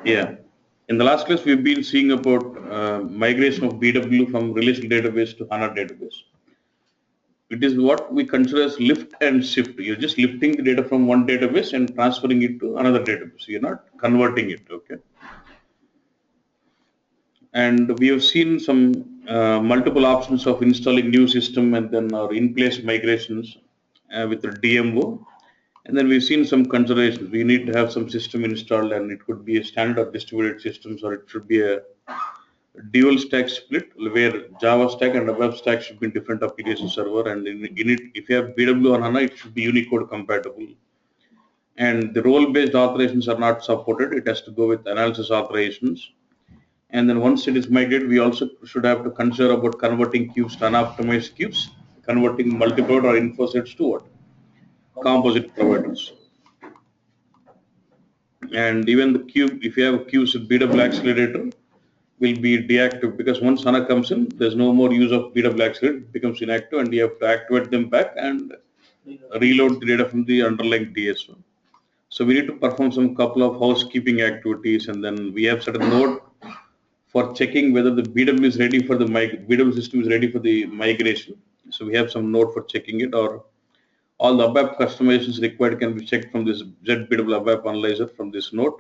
Yeah. In the last class, we've been seeing about migration of BW from relational database to HANA database. It is what we consider as lift and shift. You're just lifting the data from one database and transferring it to another database. You're not converting it, okay? And we have seen some multiple options of installing new system and then our in-place migrations with the DMO. And then we've seen some considerations. We need to have some system installed, and it could be a standard distributed systems, or it should be a dual stack split where Java stack and a web stack should be in different application server. And in it, if you have BW on HANA, it should be Unicode compatible. And the role-based authorizations are not supported. It has to go with analysis authorizations. And then once it is migrated, we also should have to consider about converting cubes to unoptimized cubes, converting multi-cloud or info sets to what? Composite providers. And even the cube, if you have cubes with BW accelerator, will be deactive because once HANA comes in, there's no more use of BW accelerator, it becomes inactive, and you have to activate them back and reload the data from the underlying DSO. So we need to perform some couple of housekeeping activities, and then we have set a node for checking whether the BW is ready for the BW system is ready for the migration. So we have some node for checking it, or all the ABAP customizations required can be checked from this ZBW ABAP analyzer from this node.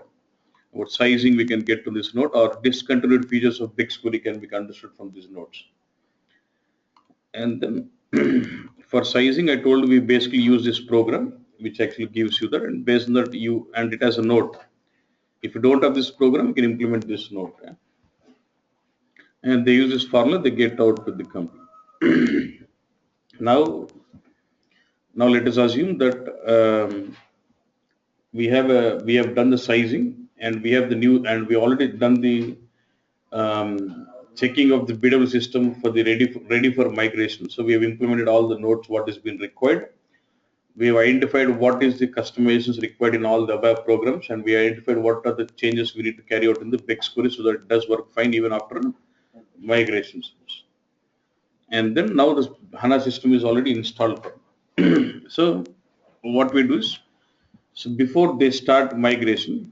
What sizing we can get to this node, or discontinued features of BigQuery can be understood from these nodes. And then for sizing, I told we basically use this program, which actually gives you that, and based on that and it has a node. If you don't have this program, you can implement this node. Yeah? And they use this formula, they get out to the company. now let us assume that we have done the sizing, and we have the new, and we already done the checking of the BW system for the ready for migration. So we have implemented all the nodes what has been required. We have identified what is the customizations required in all the above programs, and we identified what are the changes we need to carry out in the BigQuery so that it does work fine even after migrations. And then now the HANA system is already installed. So what we do is, so before they start migration,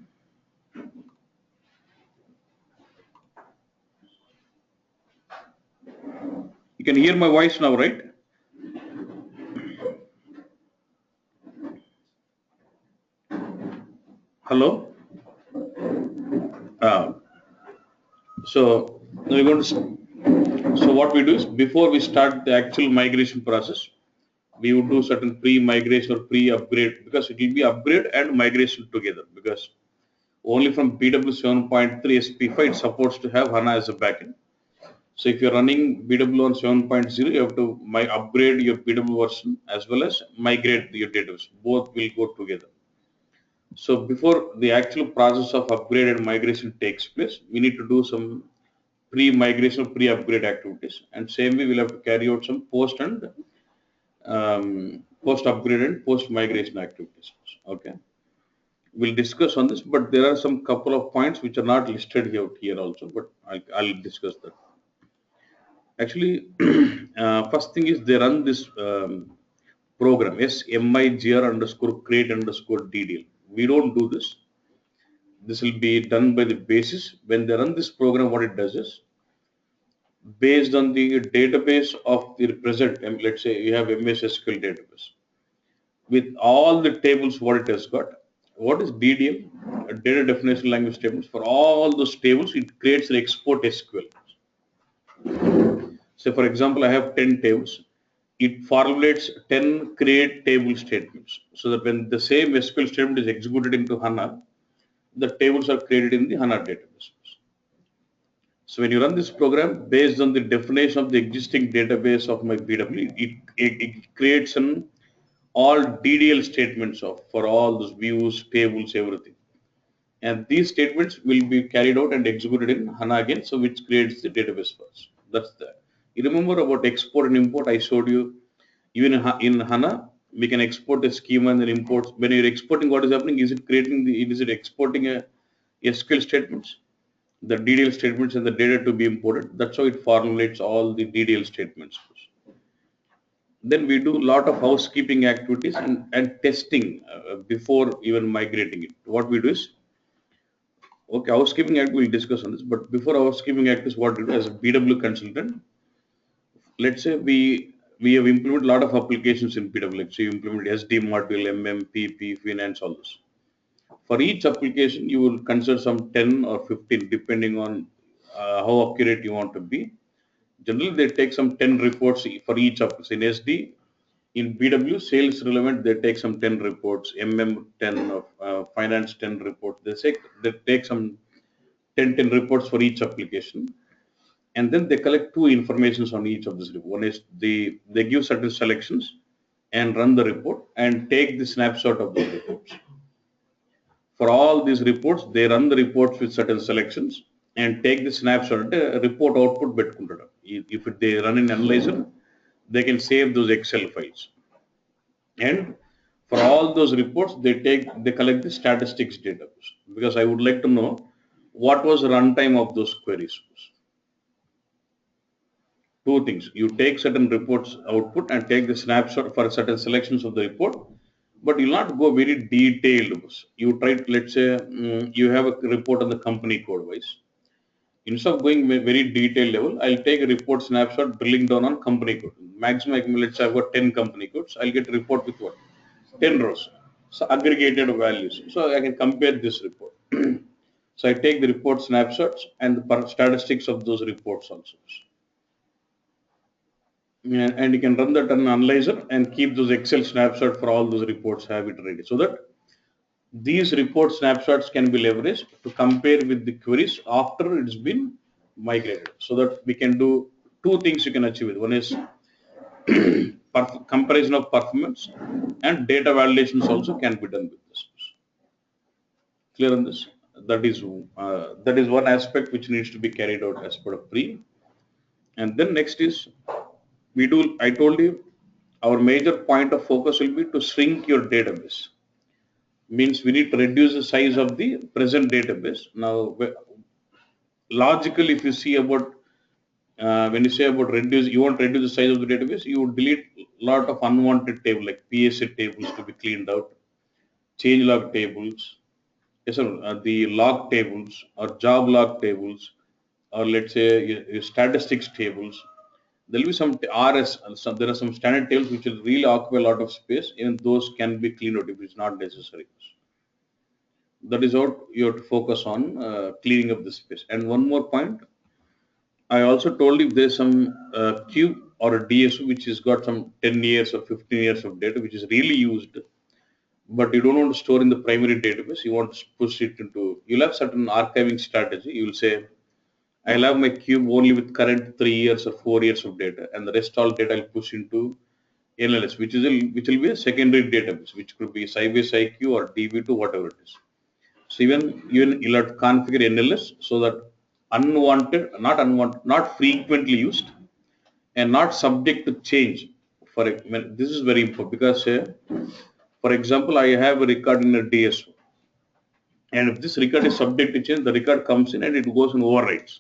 you can hear my voice now, right? Hello? So we're going to. So what we do is, before we start the actual migration process, we would do certain pre-migration or pre-upgrade, because it will be upgrade and migration together, because only from BW 7.3 SP5 it's supposed to have HANA as a backend. So if you're running BW on 7.0, you have to upgrade your BW version as well as migrate your database. Both will go together. So before the actual process of upgrade and migration takes place, we need to do some pre-migration, pre-upgrade activities. And same way, we'll have to carry out some post and post-upgrade and post-migration activities. Okay. We'll discuss on this, but there are some couple of points which are not listed here also, but I'll discuss that. Actually, first thing is they run this program, migr underscore create underscore DDL. We don't do this. This will be done by the basis. When they run this program, what it does is, based on the database of the present, let's say you have MS SQL database, with all the tables what it has got, what is DDL? A data definition language tables. For all those tables, it creates an export SQL. So for example, I have 10 tables. It formulates 10 create table statements, so that when the same SQL statement is executed into HANA, the tables are created in the HANA database. So when you run this program, based on the definition of the existing database of my BW, it creates an all DDL statements for all those views, tables, everything. And these statements will be carried out and executed in HANA again, so which creates the database for us. That's that. You remember about export and import? I showed you. Even in HANA, we can export a schema and then import. When you're exporting, what is happening? Is it exporting a SQL statements, the DDL statements, and the data to be imported? That's how it formulates all the DDL statements. Then we do a lot of housekeeping activities and testing before even migrating it. What we do is, Okay, housekeeping act we'll discuss on this, but before housekeeping act is what we do as a BW consultant. Let's say we have implemented a lot of applications in BW. So you implement SD module, PP, finance, all this. For each application, you will consider some 10 or 15 depending on how accurate you want to be. Generally, they take some 10 reports for each application. In SD, in BW, sales relevant, they take some 10 reports, MM 10, finance 10 reports. They take some 10 reports for each application. And then they collect two informations on each of this report. One is they give certain selections and run the report and take the snapshot of those reports. For all these reports, they run the reports with certain selections and take the snapshot, report output betkuntada. If they run an analyzer, they can save those Excel files. And for all those reports, they collect the statistics data. Because I would like to know what was the runtime of those queries. Two things. You take certain reports output and take the snapshot for certain selections of the report, but you'll not go very detailed. You try to, let's say, you have a report on the company code wise. Instead of going very detailed level, I'll take a report snapshot drilling down on company code. Maximum, let's say I've got 10 company codes. I'll get a report with what? 10 rows. So aggregated values. So I can compare this report. So I take the report snapshots and the statistics of those reports also. And you can run that on an analyzer and keep those Excel snapshot for all those reports, have it ready. So that these report snapshots can be leveraged to compare with the queries after it's been migrated. So that we can do two things you can achieve it. One is comparison of performance and data validations also can be done with this. Clear on this? That is one aspect which needs to be carried out as part of pre. And then next is I told you our major point of focus will be to shrink your database. Means we need to reduce the size of the present database. Now, logically, if you see about when you say about reduce, you want to reduce the size of the database, you would delete a lot of unwanted tables like PSA tables to be cleaned out, change log tables, yes, sir, the log tables or job log tables, or let's say your statistics tables. There will be some RS, there are some standard tables which will really occupy a lot of space. Even those can be cleaned out if it's not necessary. That is what you have to focus on cleaning up the space. And one more point, I also told you there's some cube or a DSO which has got some 10 years or 15 years of data which is really used, but you don't want to store in the primary database. You want to push it into, you'll have certain archiving strategy. You will say, I'll have my cube only with current 3 years or 4 years of data, and the rest all data I'll push into NLS, which will be a secondary database, which could be Sybase IQ or DB2, whatever it is. So even you'll have to configure NLS so that not frequently used and not subject to change. This is very important because, for example, I have a record in a DSO, and if this record is subject to change, the record comes in and it goes and overwrites.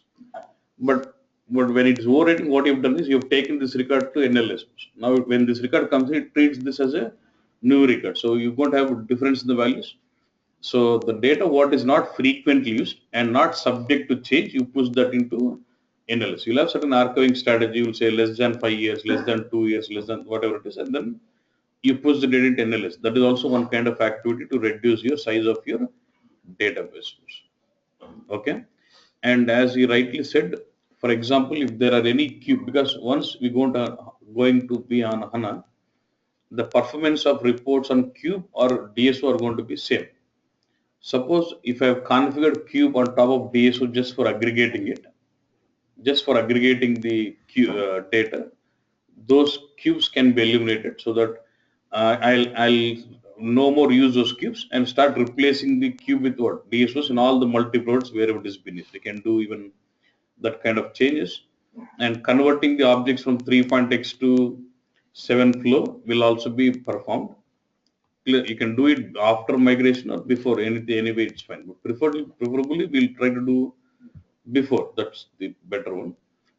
But when it is overwriting, what you've done is you've taken this record to NLS. Now, when this record comes in, it treats this as a new record. So you won't have a difference in the values. So the data what is not frequently used and not subject to change, you push that into NLS. You'll have certain archiving strategy. You'll say less than 5 years, less than 2 years, less than whatever it is, and then you push the data into NLS. That is also one kind of activity to reduce your size of your database. Okay. And as you rightly said, for example, if there are any cube, because once we going to be on HANA, the performance of reports on cube or DSO are going to be same. Suppose if I have configured cube on top of DSO just for aggregating it, just for aggregating the data, those cubes can be eliminated so that I'll no more use those cubes and start replacing the cube with what DSOs in all the multi-plots wherever it is finished. They can do even that kind of changes, and converting the objects from 3.x to 7 flow will also be performed. You can do it after migration or before, anyway it's fine, but preferably we'll try to do before. That's the better one.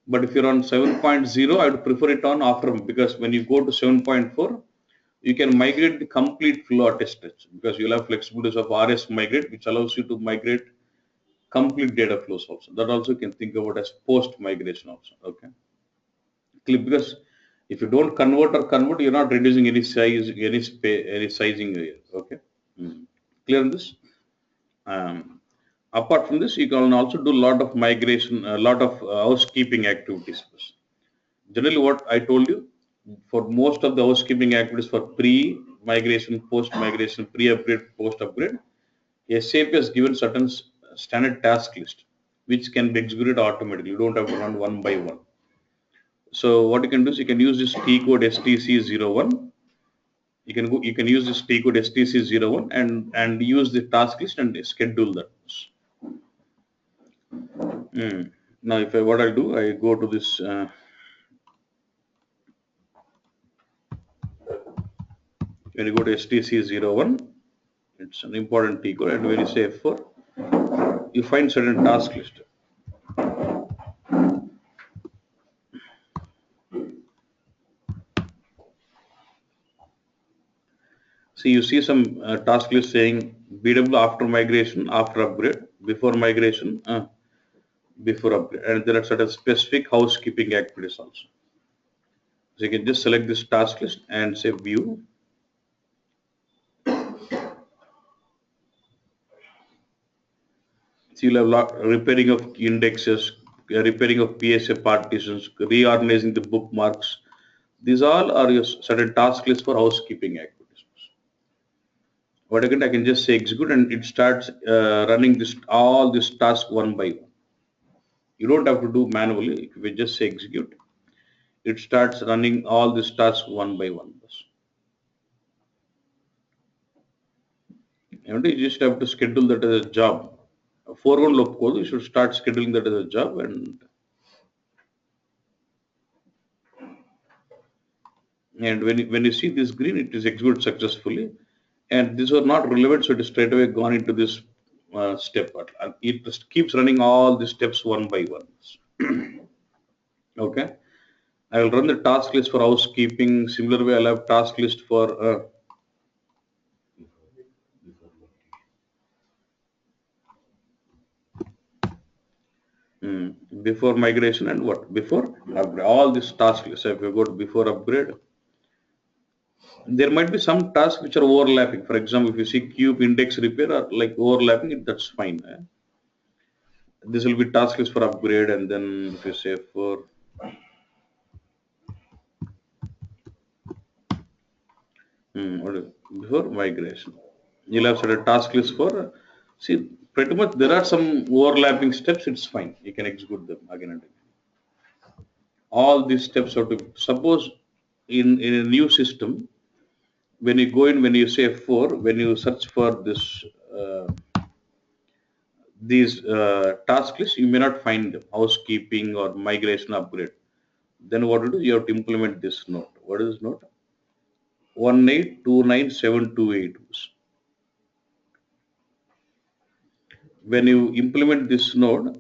But if you're on 7.0, I would prefer it on after, because when you go to 7.4, you can migrate the complete flow at a stretch, because you'll have flexibilities of RS migrate, which allows you to migrate complete data flows also. That also you can think about as post migration also. Okay. Because if you don't convert, you're not reducing any size, any space, any sizing area. Okay. Clear on this? Um, Apart from this, you can also do a lot of migration, a lot of housekeeping activities. Generally, what I told you, for most of the housekeeping activities for pre-migration, post-migration, pre-upgrade, post-upgrade, SAP has given certain standard task list, which can be executed automatically. You don't have to run one by one. So what you can do is you can use this T code STC01. You can use this T code STC01 and use the task list and schedule that. Now, if I what I do, I go to this. When you go to STC01, it's an important T code, and when you say F4, you find certain task list. See, you see some task list saying BW after migration, after upgrade, before migration, before upgrade, and there are certain specific housekeeping activities also. So you can just select this task list and say view. So you'll have repairing of indexes, repairing of PSA partitions, reorganizing the bookmarks. These all are your certain task lists for housekeeping activities. What I can just say execute and it starts running this all this task one by one. You don't have to do manually. If we just say execute, it starts running all this tasks one by one. And you just have to schedule that as a job. Foreground loop code, you should start scheduling that as a job, and when you see this green, it is executed successfully. And these are not relevant, so it is straight away gone into this step. And it just keeps running all the steps one by one. Okay. I will run the task list for housekeeping. Similar way, I'll have task list for before migration and what before upgrade. All these task lists. So if you go to before upgrade, there might be some tasks which are overlapping. For example, if you see cube index repair or like overlapping, that's fine. This will be task list for upgrade, and then if you say for before migration, you'll have certain task list for. See, pretty much there are some overlapping steps. It's fine. You can execute them again and again. All these steps are to suppose in a new system. When you go in, when you say F4, when you search for this these task lists, you may not find them, housekeeping or migration upgrade. Then what to do? You have to implement this note. What is this note? 1829728. When you implement this note,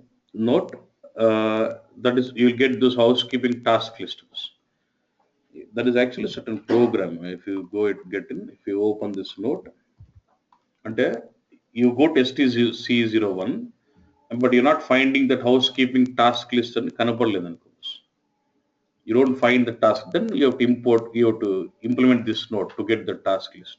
that is you'll get those housekeeping task lists. That is actually a certain program. If you go it get in, if you open this note, and you go to STC01, but you're not finding that housekeeping task list and kanapadledan. You don't find the task, then you have to implement this node to get the task list.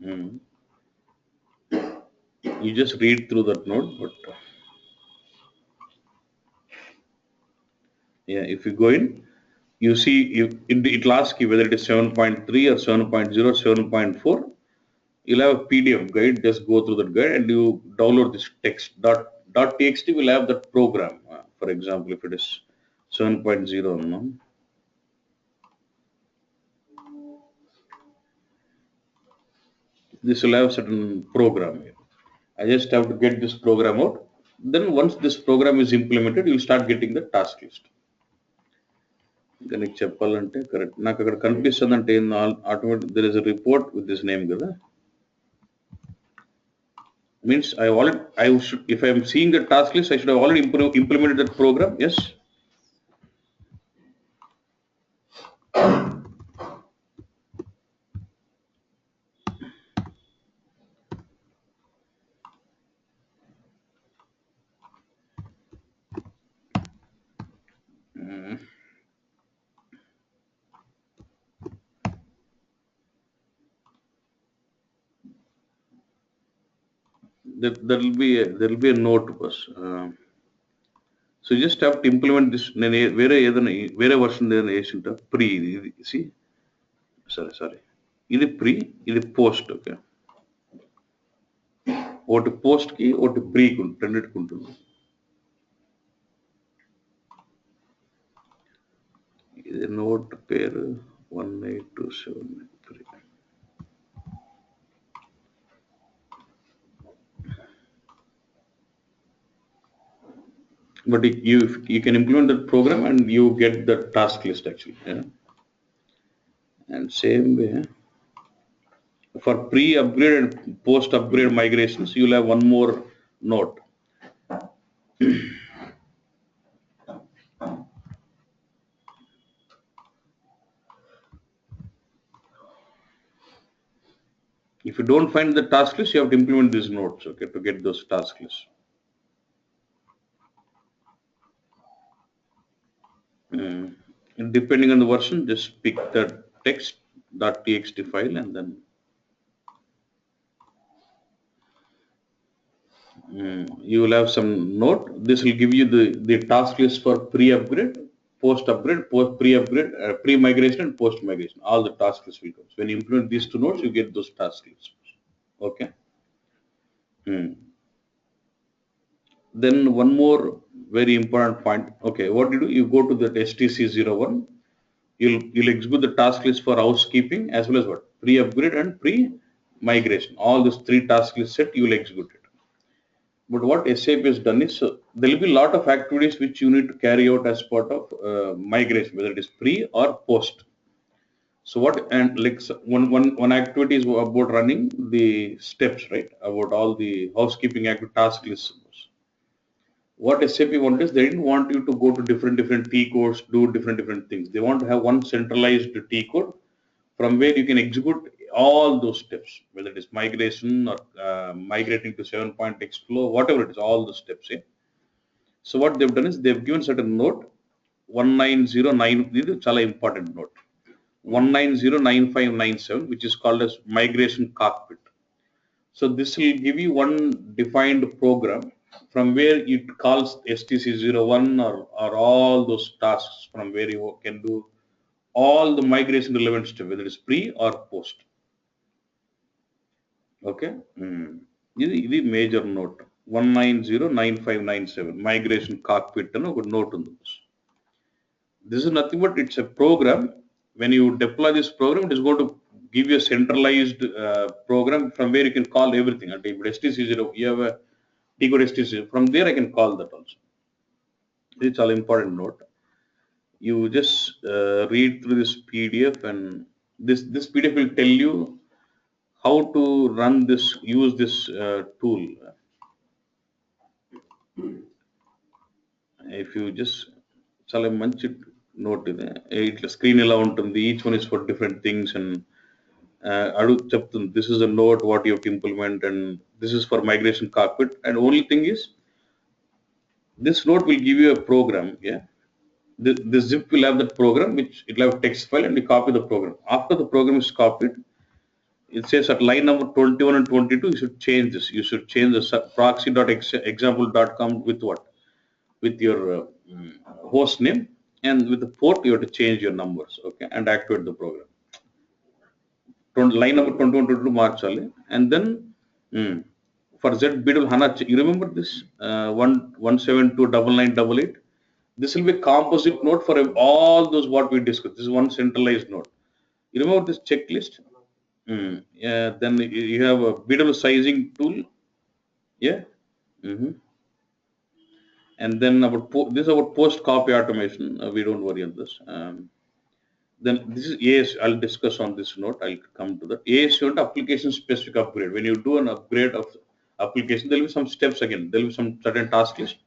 Mm. You just read through that node, but yeah, if you go in, you see it'll ask you whether it is 7.3 or 7.0, 7.4. You'll have a PDF guide. Just go through that guide and you download this text. .txt will have that program. For example, if it is 7.0, no? This will have certain program here. I just have to get this program out. Then once this program is implemented, you'll start getting the task list. Then చెప్పాలంటే correct నాకు అక్కడ కనిపిస్తుంది అంటే automatic there is a report with this name కదా Means I should, if I am seeing the task list, I should have already implemented that program. Yes. Mm. There will be a note bus. So you just have to implement this. వేరే version ఏదైనా వేసి ఉంటా pre ఇది see sorry ఇది pre ఇది post okay ఒకటి post కి ఒకటి ప్రీకి రెండింటికి ఉంటుంది. ఇది నోట్ పేరు 18273. But you can implement that program and you get the task list actually. Yeah? And same way for pre-upgrade and post-upgrade migrations, you'll have one more note. If you don't find the task list, you have to implement these notes, okay, to get those task lists. And depending on the version, just pick the text.txt file and then you will have some note. This will give you the task list for pre-upgrade, post-upgrade, pre-upgrade, pre-migration and post-migration. All the task lists will come. So when you implement these two notes, you get those task lists. Okay. Then one more very important point. Okay, what do you do? You go to the STC01. You'll execute the task list for housekeeping as well as what pre-upgrade and pre-migration. All those three task lists set, you will execute it. But what SAP has done is, so there will be a lot of activities which you need to carry out as part of migration, whether it is pre or post. So what, and like one activity is about running the steps, right? About all the housekeeping task lists. What SAP wanted is they didn't want you to go to different T codes, do different things. They want to have one centralized T code from where you can execute all those steps, whether it is migration or migrating to 7.x flow, whatever it is, all the steps. Yeah? So what they've done is they've given certain note 1909. This is a important note 1909597, which is called as migration cockpit. So this will give you one defined program from where it calls STC01 or all those tasks from where you can do all the migration relevant stuff, whether it's pre or post. Okay. This is major note 1909597 migration cockpit and a note on this. This is nothing but it's a program. When you deploy this program, it is going to give you a centralized program from where you can call everything. And if STC0, you have a T code STC, from there I can call that also. It's all important note. You just read through this PDF, and this PDF will tell you how to run this, use this tool. If you just చాలా మంచి note ఇది ఇట్లా screen ఎలా ఉంటుంది, each one is for different things and అడుగు చెప్తుంది this is a note what you implement and this is for migration cockpit and only thing is this note will give you a program. Yeah, this zip will have that program, which it will have a text file, and you copy the program. After the program is copied, it says at line number 21 and 22 you should change this. You should change the proxy.example.com with what, with your host name, and with the port you have to change your numbers, okay, and activate the program. Line number 21 to 22 marchali, and then for Z HANA, you remember this 1729988. This will be a composite note for all those what we discussed. This is one centralized note. You remember this checklist? Yeah. Then you have a BW sizing tool. Yeah. And then about this is about post copy automation. We don't worry on this. Then this is AS. I'll discuss on this note. I'll come to that. AS application specific upgrade. When you do an upgrade of application, there will be some steps again. There will be some certain task list.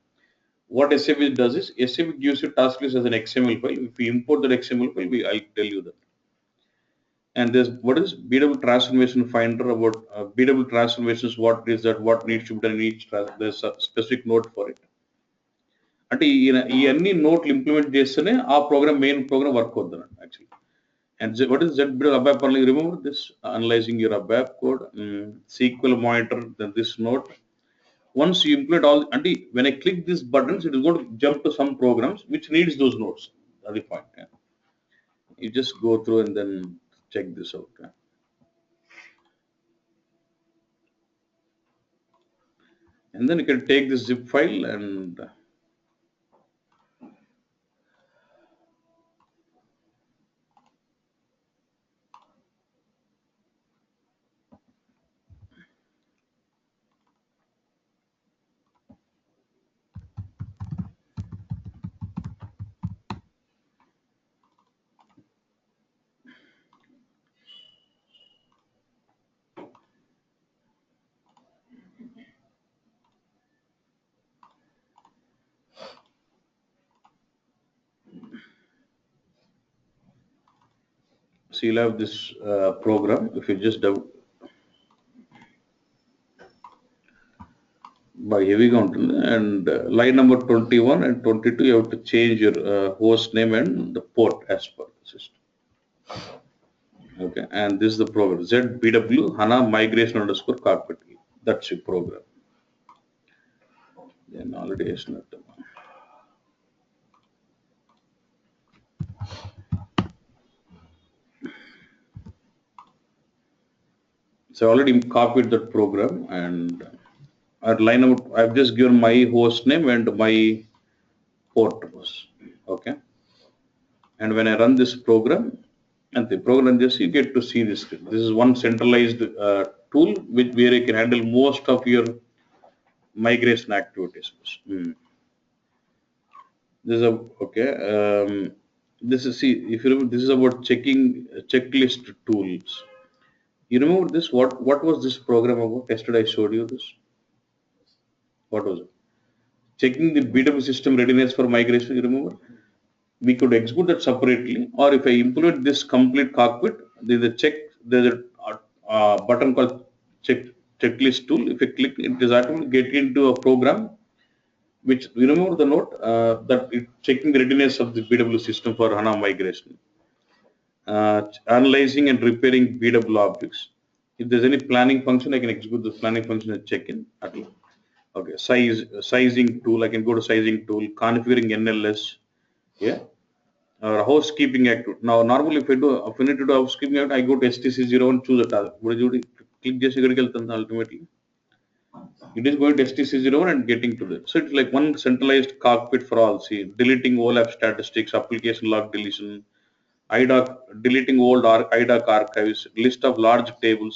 What SAP does is SAP gives you task list as an XML file. If you import that XML file, I'll tell you that. And there's what is BW transformation finder about BW transformations. What is that? What needs to be done in each? There's a specific note for it. అంటే ఈ అన్ని నోట్లు implement చేస్తేనే ఆ programme main programme work అవుతుంది actually. And what is ZBW ABAP only? Remember this, analyzing your ABAP code, SQL monitor, then this note. Once you implement all, and when I click these buttons, it is going to jump to some programs which needs those nodes. That's the point. Yeah. You just go through and then check this out. Yeah. And then you can take this zip file and so you'll have this program. If you just by heavy ఉంటుంది, and line number 21 and 22 you have to change your host name and the port as per the system. Okay, and this is the program ZBW HANA migration underscore cockpit. That's your program. Then already is not. So I already copied that program, and at line number I've just given my host name and my port was okay. And when I run this program, and the program just you get to see this. This is one centralized tool where you can handle most of your migration activities. This is a okay. This is see if you remember, this is about checking checklist tools. You remember this? What was this program about? Yesterday I showed you this. What was it? Checking the BW system readiness for migration. You remember? We could execute that separately, or if I implement this complete cockpit, there's a button called checklist tool. If you click, it is automatically get into a program which you remember the note that it checking the readiness of the BW system for HANA migration, analyzing and repairing BW objects. If there's any planning function, I can execute the planning function and check in. Okay, sizing tool. I can go to sizing tool, configuring NLS. Yeah. Housekeeping act. Now, normally if I need to do housekeeping act, I go to STC01 and choose a task. What is it? Click just ultimately. It is going to STC01 and getting to that. So it's like one centralized cockpit for all. See, deleting OLAP statistics, application log deletion, IDOC, deleting old IDOC archives, list of large tables.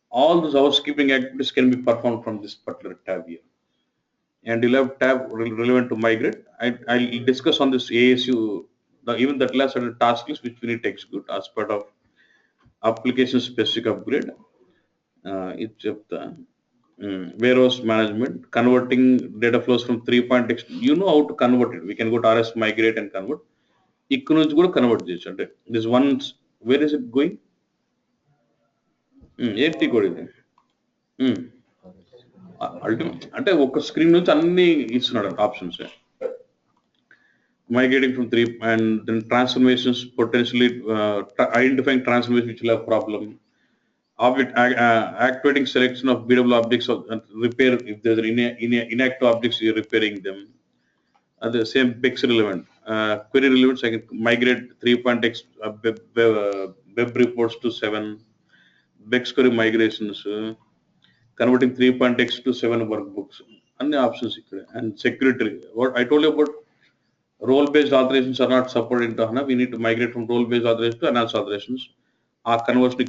All those housekeeping activities can be performed from this particular tab here. And you'll have tab relevant to migrate. I'll discuss on this ASU, even that last task list which we need to execute as part of application specific upgrade. It's the warehouse management, converting data flows from 3.x. You know how to convert it. We can go to RS migrate and convert. ఇక్కడ నుంచి కూడా convert చేయొచ్చు అంటే this once where is it going ఏంటి కూడా ఇది ultimate అంటే ఒక స్క్రీన్ నుంచి అన్ని ఇస్తున్నాడు options migrating from 3 and then transformations potentially identifying transformations which will have problem object activating selection of BW objects repair if there's an inactive objects you're repairing them the same PEX relevant query relevance I can migrate 3.x web reports to 7 BEX query migrations converting 3.x to 7 workbooks and the options and security what I told you about role-based authorizations are not supported into HANA. We need to migrate from role-based authorizations to enhanced authorizations. Our conversion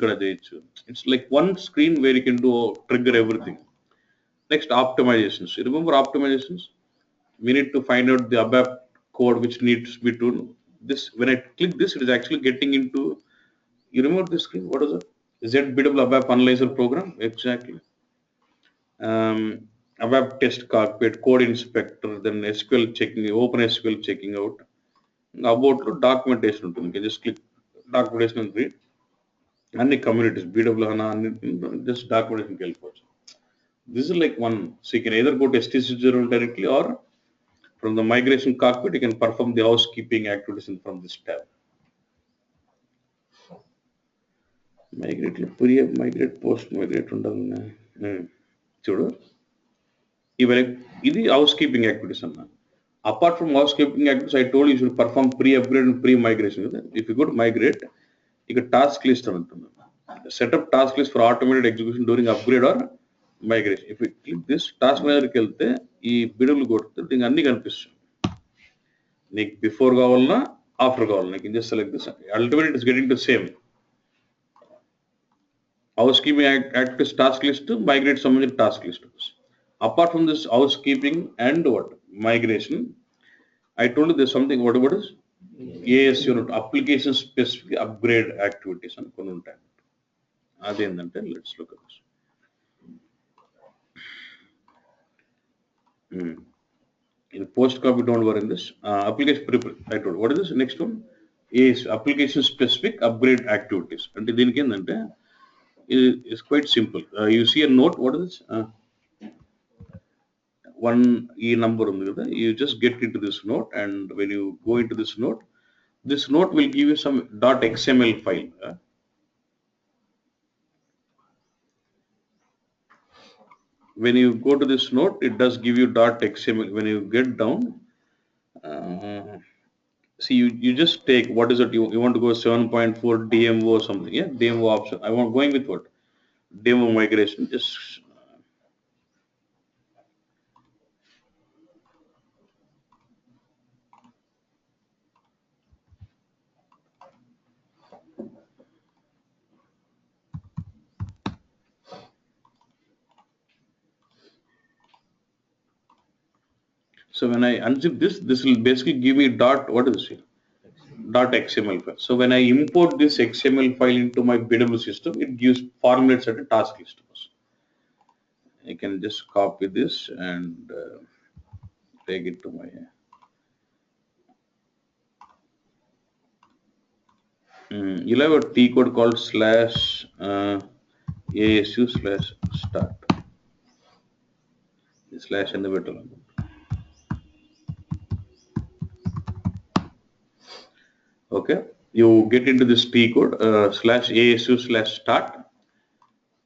it's like one screen where you can do trigger everything. Next, optimizations. You remember optimizations? We need to find out the ABAP code which needs to be done. This when I click this, it is actually getting into. You remember this screen? What is it? ZBW ABAP Analyzer program exactly. a web test cockpit, code inspector, then SQL checking, open SQL checking out. About documentation ఉంటుంది. You can just click documentation and read. Any communities, BW HANA, just documentation వెళ్ళిపోవచ్చు. This is like one. So you can either go to STC0 directly or from the migration cockpit, you can perform the housekeeping activities from this tab. Migrate, migrate, post migrate ఉండాలి. చూడు ఇది housekeeping activities అన్న. Apart from housekeeping activities, I told you should perform pre-upgrade and pre-migration. If you go to migrate, you get task list అని ఉంటుంది. Set up task list for automated execution during upgrade or migration. If you click this task managerకి వెళ్తే ఈ బిడులు కొడితే దీనికి అన్ని కనిపిస్తుంది. నీకు before కావాలన్నా ఆఫ్టర్ కావాలన్నా నీకు just select this. Ultimately it is getting to same. Housekeeping activities task list, migrate సంబంధించిన task list. Apart from this housekeeping and what migration, I told you there's something what is ASU application specific upgrade activities అని కొన్ని ఉంటాయి. అదేంటంటే let's look at this. In post copy, don't worry in this. Application prepare. I told you. What is this next one? Is application specific upgrade activities. And దీనికి ఏంటంటే is quite simple. You see a note. What is this? One number ఉంది కదా. You just get into this note, and when you go into this note will give you some .xml file. When you go to this note, it does give you .xml. When you get down, see you just take what is it you want to go 7.4 DMO or something. Yeah, DMO option. I want going with what DMO migration. Just so when I unzip this will basically give me what is this here? .xml file. So when I import this XML file into my BW system, it gives formulates at a task list. I can just copy this and take it to my you'll have a T code called /ASU/start. Slash in the middle. Okay, you get into this T code /ASU/start.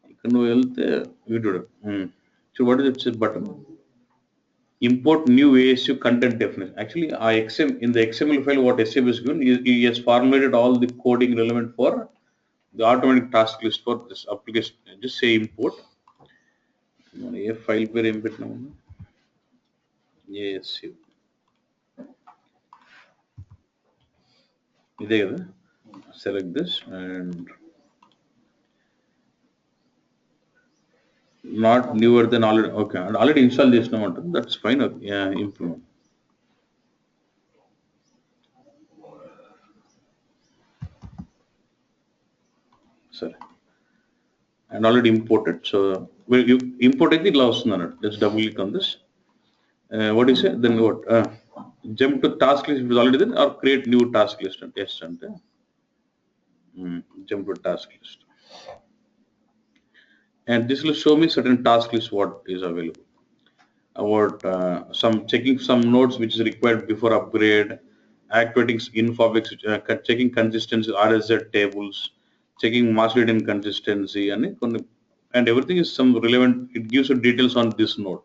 You can do it. So what is it button? Import new ASU content definition. Actually, in the XML file, what SM is given, he has formulated all the coding relevant for the automatic task list for this application. Just say import. A file per embed now. ASU. Select this and not newer than already. Okay, and already installed this now. That's fine. Okay. Yeah, implement. Sorry. And already imported. So well, you imported the last none. Let's double click on this. What is it? Then what? Jump to task list if it's already there, or create new task list. Yes, and jump to task list. And this will show me certain task list what is available. About some checking some nodes which is required before upgrade, activating infobix, checking consistency RSZ tables, checking master data inconsistency, and everything is some relevant. It gives you details on this node.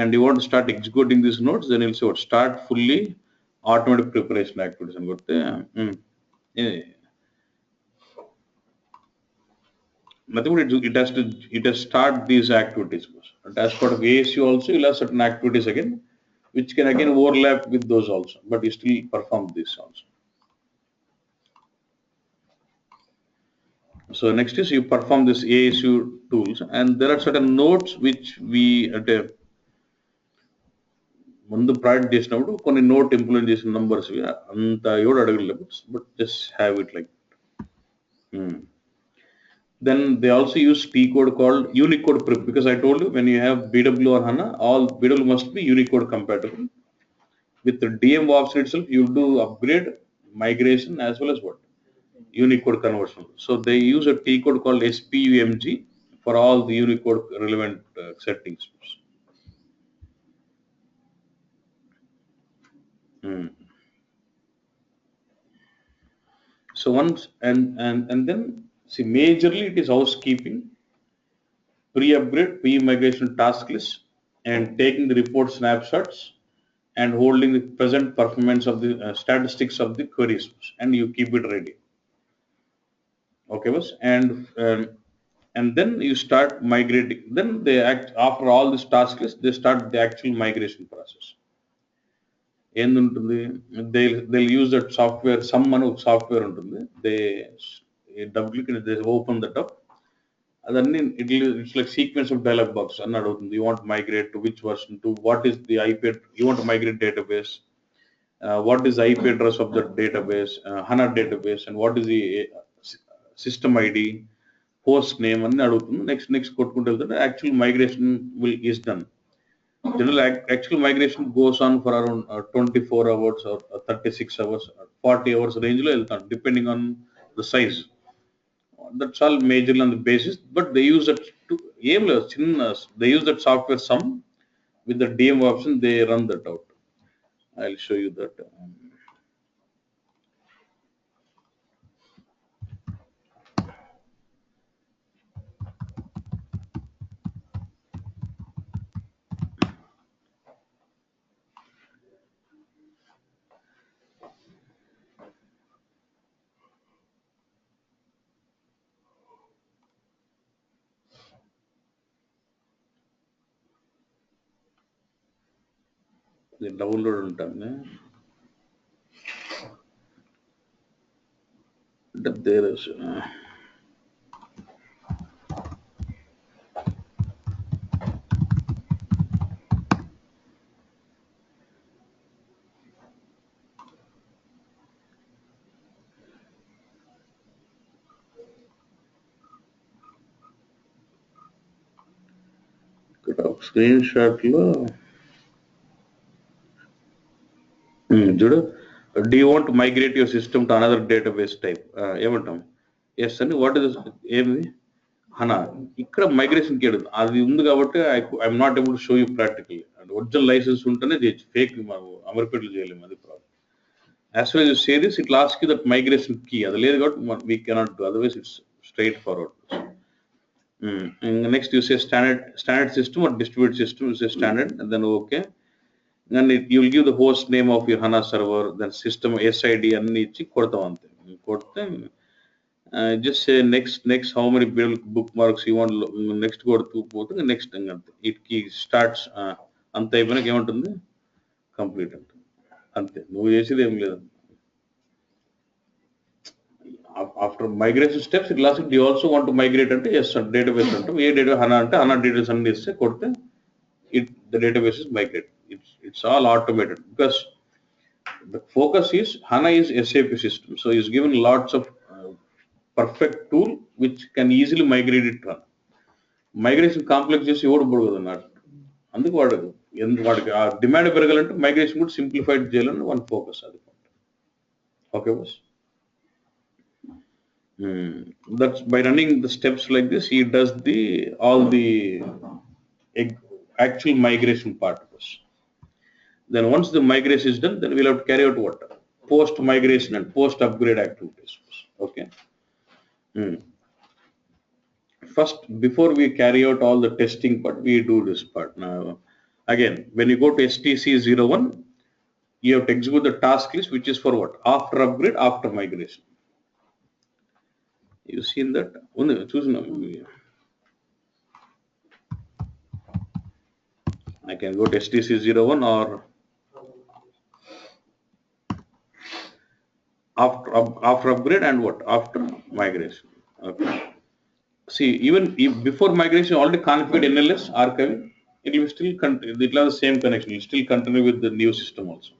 And you want to start executing these nodes, then you'll say what start fully automatic preparation activities and go nothing but it has to start these activities. And as part of ASU also you'll have certain activities again which can again overlap with those also, but you still perform this also. So next is you perform this ASU tools, and there are certain nodes which we at a ముందు project చేసినప్పుడు కొన్ని note implement చేసిన numbers అంత ఎవడు అడగలేదు, but just have it like Then they also use T code called Unicode prep, because I told you when you have BW or HANA, all BW must be Unicode compatible. With the DM option itself, you do upgrade, migration, as well as what? Unicode conversion. So they use a T code called SPUMG for all the Unicode relevant settings. Hmm. So once and then see, majorly it is housekeeping, pre-upgrade, pre-migration task list, and taking the report snapshots and holding the present performance of the statistics of the queries, and you keep it ready. Okay, boss. And then you start migrating. Then they act after all this task list, they start the actual migration process. ఏందుంటుంది, they'll use that software, some మన software ఉంటుంది, they double click, they open that up, అదన్నీ it's like sequence of dialog box అని అడుగుతుంది. You want to migrate to which version, to what is the IP, you want to migrate database, what is the IP address of the database, HANA database, and what is the system ID, host name అని అడుగుతుంది. Next కొట్టుకుంటూ వెళ్తుంటే actual migration is done. General actual migration goes on for around 24 hours or 36 hours, 40 hours range లో వెళ్తాం, depending on the size. That's all majorly on the basis, but they use that to ఏం లేదు చిన్న, they use that software some with the DM option, they run that out. I'll show you that. The download ఉంటుంది. There is ఇక్కడ screen shot లో చూడు, do you want to migrate your system to another database type, ఏమంటాం, yes అని, what is ఏమి HANA, ఇక్కడ migration కి అది ఉంది కాబట్టి I'm not able to show you practical. And original license ఉంటేనే చేయొచ్చు, ఫేక్ అమర్పేట్లు చేయలేము, అది problem. As well you say this, it last కి దట్ మైగ్రేషన్ కీ అది లేదు కాబట్టి we cannot do, otherwise it's straight forward. Next you say standard system or distributed system, you say standard, and then okay. Then you will give the host name of your HANA server, then system SID అన్ని ఇచ్చి కొడతాం అంతే. కొడితే just say next how many bookmarks you want, next కొడుతూ పోతే next అంతే, ఇట్కి starts అంత అయిపోయినాక ఏముంటుంది, కంప్లీట్ అంటుంది అంతే, నువ్వు చేసేది ఏం లేదు. After migration steps it last, you also want to migrate అంటే ఎస్ డేటాబేస్ అంటాం, ఏ డేటా HANA అంటే HANA డీటెయిల్స్ అన్ని ఇస్తే కొడితే the database is migrated. It's all automated, because the focus is HANA is SAP system, so it's given lots of perfect tool which can easily migrate it to HANA. Migration complex చేసి ఎవడు పడదు అన్నట్టు, అందుకు వాడదు, వాడికి ఆ demand పెరగాలంటే migration కూడా simplified చేయాలని వన్ ఫోకస్, అది. Okay boss. That's by running the steps like this, he does all the actual migration part of us. Then once the migration is done, then we'll have to carry out what? Post migration and post upgrade activities. Okay. First, before we carry out all the testing part, we do this part. Now, again, when you go to STC01, you have to execute the task list, which is for what? After upgrade, after migration. You've seen that? I can go to STC01 or after upgrade and what? After migration. Okay. See, even if before migration already configured NLS archiving, it will still it will have the same connection. It will still continue with the new system also.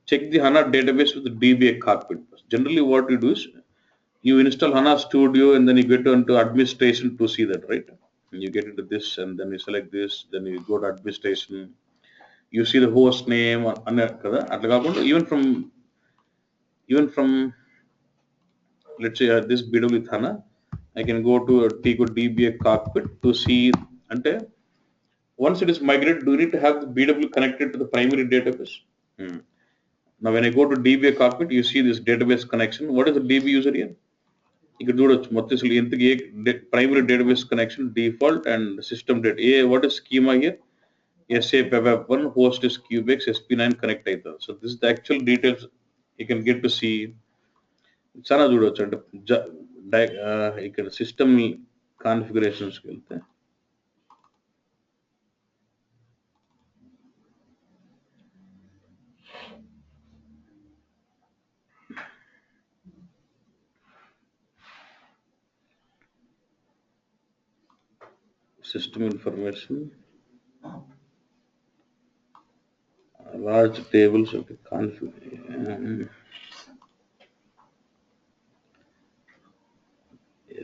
Check the HANA database with the DBA cockpit. Generally, what you do is You install HANA Studio and then you get into administration to see that, right? You get into this and then you select this, then you go to administration. You see the host name kada atla kaakunda even from let's say this BW with HANA, I can go to a Tico DBA cockpit to see ante once it is migrated, do you need to have the BW connected to the primary database? Hmm. Now when I go to DBA cockpit, you see this database connection. What is the DB user here? ఇక్కడ చూడొచ్చు మొత్తం అసలు ఎంతకి primary database connection default and system date a what is schema here SA PEVAP1 host is Cubex SP9 connect అవుతుంది. So this the actual details you can get to see చాలా చూడవచ్చు అంటే ఇక్కడ సిస్టమ్ కాన్ఫిగరేషన్స్కి వెళ్తే system information large tables of the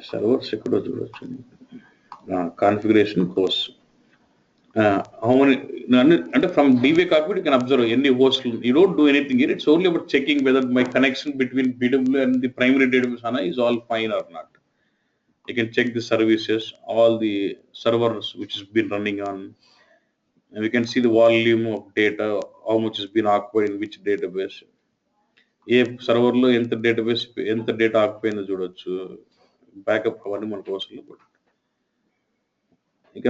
servers ఎక్కడో చూడొచ్చు configuration course how many అంటే from DBA cockpit you can observe any host. You don't do anything here. It's only about checking whether my connection between BW and the primary database HANA is all fine or not. You can check the services, all the servers which has been running on, and we can see the volume of data, how much has been occupied in which database. ఏ సర్వర్లో ఎంత database ఎంత data ఆక్యుపైందో చూడొచ్చు. Backup అవన్నీ మనకు అవసరం. But you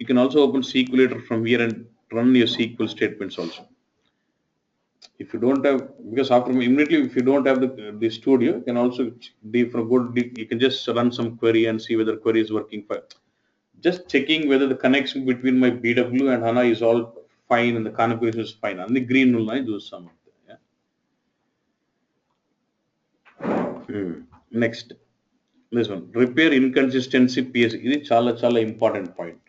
can also open SQLator from here and run your SQL statements also. If you don't have, because after immediately if you don't have the studio, you can also you can just run some query and see whether query is working fine. Just checking whether the connection between my BW and HANA is all fine and the configuration is fine. And the green line do some. Next, this one, repair inconsistency PS. This is chala important point.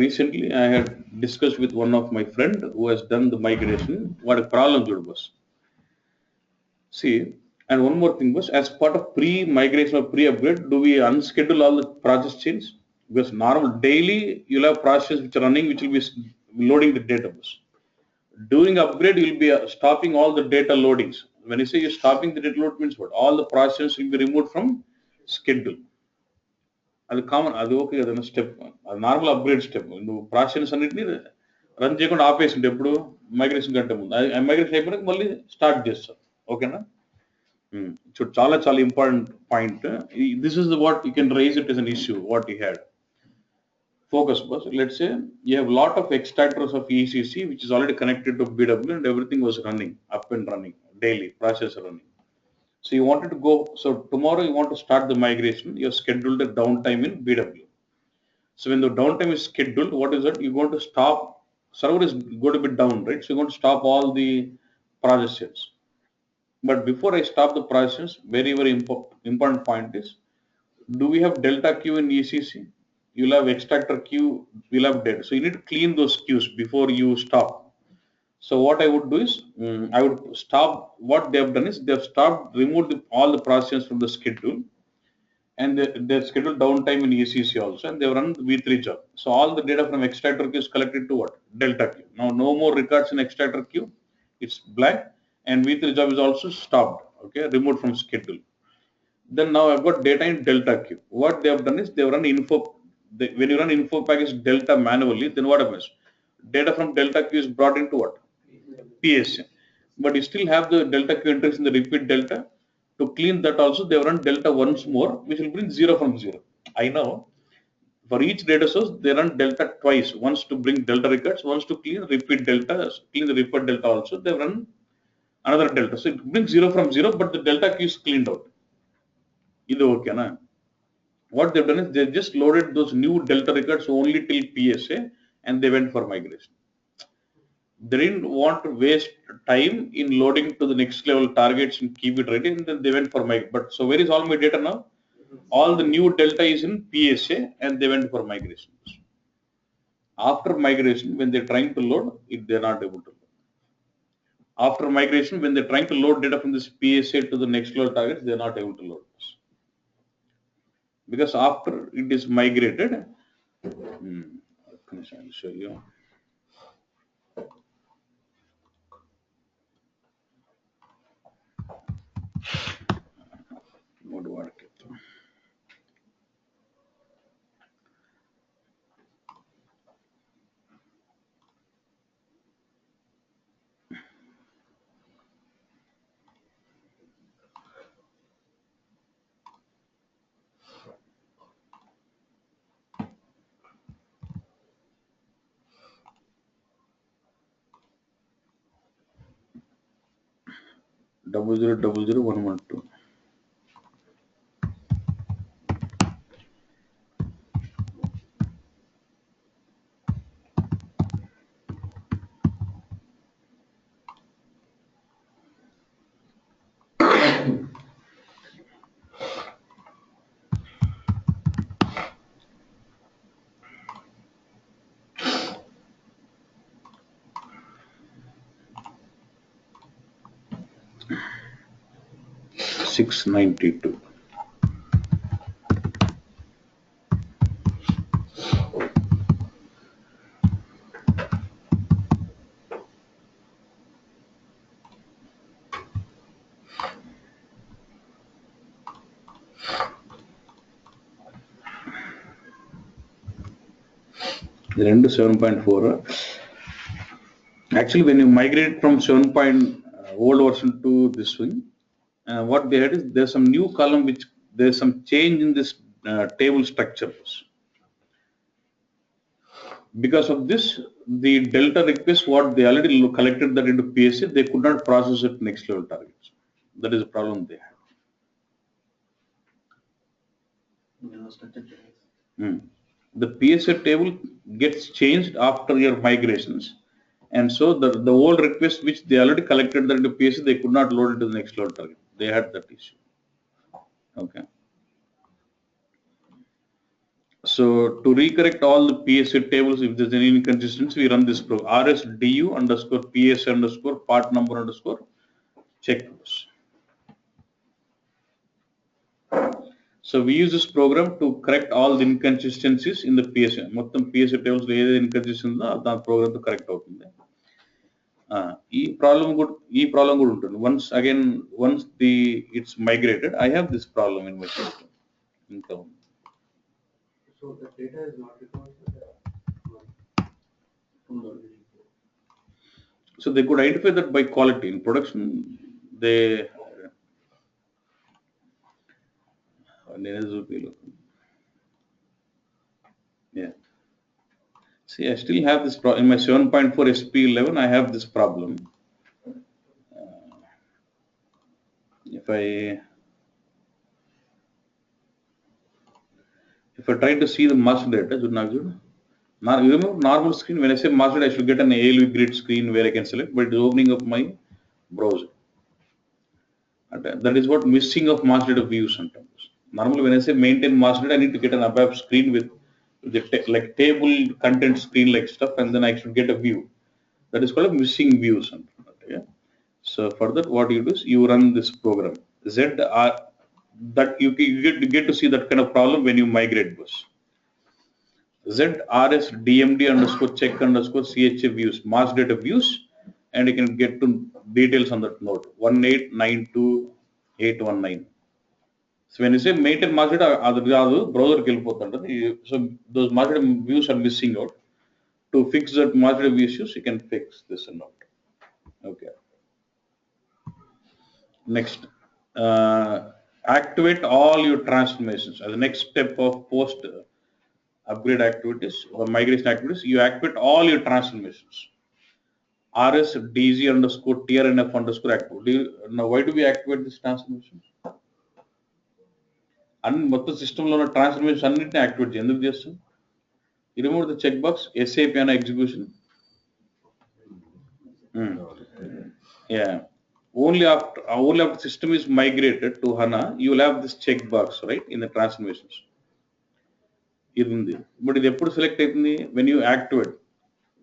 Recently, I had discussed with one of my friend who has done the migration. What a problem was. See, and one more thing was, as part of pre-migration or pre-upgrade, do we unschedule all the process change? Because normal daily you'll have processes which are running, which will be loading the database. During upgrade, you'll be stopping all the data loadings. When you say you're stopping the data load, means what? All the processes will be removed from schedule. అది common, అది okay కదా step, అది normal upgrade step. నువ్వు process అన్నింటినీ run చేయకుండా ఆపేసింటే ఎప్పుడు migration కంటే ముందు మైగ్రేషన్ అయిపోయినాక మళ్ళీ స్టార్ట్ చేస్తాం. ఓకేనా? సో చాలా important point. This is what you can raise it is an issue what you had. Focus bus. Let's say you have a lot of extractors of ECC which is already connected to BW and everything was running up and running daily, process running. So you wanted to go, so tomorrow you want to start the migration, you have scheduled a downtime in BW. So when the downtime is scheduled, what is that? You want to stop, server is going to be down, right? So you want to stop all the processes. But before I stop the process, very important point is, do we have delta queue in ECC? You'll have extractor queue, you'll have data. So you need to clean those queues before you stop. So what I would do is, I would stop, what they have done is, they have stopped, removed all the processes from the schedule, and they scheduled downtime in ECC also, and they run V3 job. So all the data from extractor queue is collected to what? Delta queue. Now no more records in extractor queue, it's blank, and V3 job is also stopped, okay, removed from schedule. Then now I've got data in delta queue. What they have done is, they run info. When you run info package delta manually, then what happens? Data from delta queue is brought into what? PSA. But you still have the delta queue entries in the repeat delta. To clean that also, they run delta once more, which will bring 0 from 0. I know for each data source, they run delta twice. Once to bring delta records, once to clean repeat delta, clean the repeat delta also. They run another delta. So it brings 0 from 0, but the delta queue is cleaned out. Idu okay na? What they've done is, they just loaded those new delta records only till PSA and they went for migration. They didn't want to waste time in loading to the next level targets and keep it ready, and then they went for migration. But so where is all my data now? All the new delta is in PSA and they went for migration. After migration, when they're trying to load, they're not able to load. After migration, when they're trying to load data from this PSA to the next level targets, they're not able to load this. Because after it is migrated, I'll show you. What do I get? Double zero double zero 112. $692. The end 7.4. Actually, when you migrate from 7. Old version to this one, what they had is there's some new column which there's some change in this table structure. Because of this, the delta request what they already collected that into PSA, they could not process it next level targets. That is a problem they had. The PSA table gets changed after your migrations, and so the old request which they already collected that into PSA, they could not load it to the next level target. They had that issue. Okay. So to recorrect all the PSA tables, if there's any inconsistency, we run this program rsdu underscore PSA underscore part number underscore check those. So we use this program to correct all the inconsistencies in the PSA. మొత్తం PSA tables లో ఏదైతే inconsistency ఉందో దాని program తో correct అవుతుంది. ఈ problem కూడా ఉంటుంది. Once it's migrated, I have this problem in my system. So the data is not recovered. So they could identify that by quality. In production, they yeah. See, I still have this problem in my 7.4 SP11. I have this problem. If I try to see the master data, now you remember normal screen. When I say master data, I should get an ALU grid screen where I can select, but it is opening up my browser. That is what missing of master data view sometimes. Normally, when I say maintain master data, I need to get an ABAP screen with the like table content screen like stuff, and then I should get a view. That is called a missing view sometimes. Okay? So for that, what you do is you run this program ZR that you get to see that kind of problem when you migrate bus. ZRS DMD underscore check underscore CHA views, master data views, and you can get to details on that node 1892819. So when you say maintain master data, browser so those master data views are missing out. To fix that master data issues, you can fix this and not. Okay. Next, activate all your transformations. As the next step of post upgrade activities or migration activities, you activate all your transformations. RS DZ underscore TRNF underscore active. Now, why do we activate these transformations? And మొత్తం system లో ఉన్న transformation అన్నింటినీ activate చేయండి. ఎందుకు చేస్తాం? You remove the checkbox SAP HANA execution. Yeah. Only after system is migrated to HANA, you will have this checkbox, right, in the transformations. But if you select when you activate,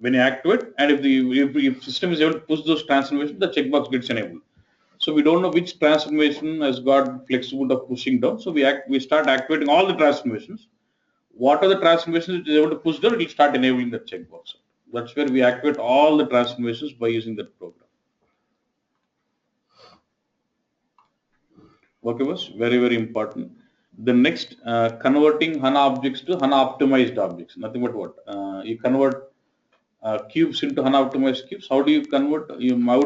when you activate, and if system is able to push those transformations, the checkbox gets enabled. So we don't know which transformation has got flexibility of pushing down. So we start activating all the transformations. What are the transformations it is able to push down, it will start enabling that checkbox. That's where we activate all the transformations by using that program. Okay, was very, very important. The next, converting HANA objects to HANA optimized objects. Nothing but what? You convert cubes into HANA optimized cubes. How do you convert? How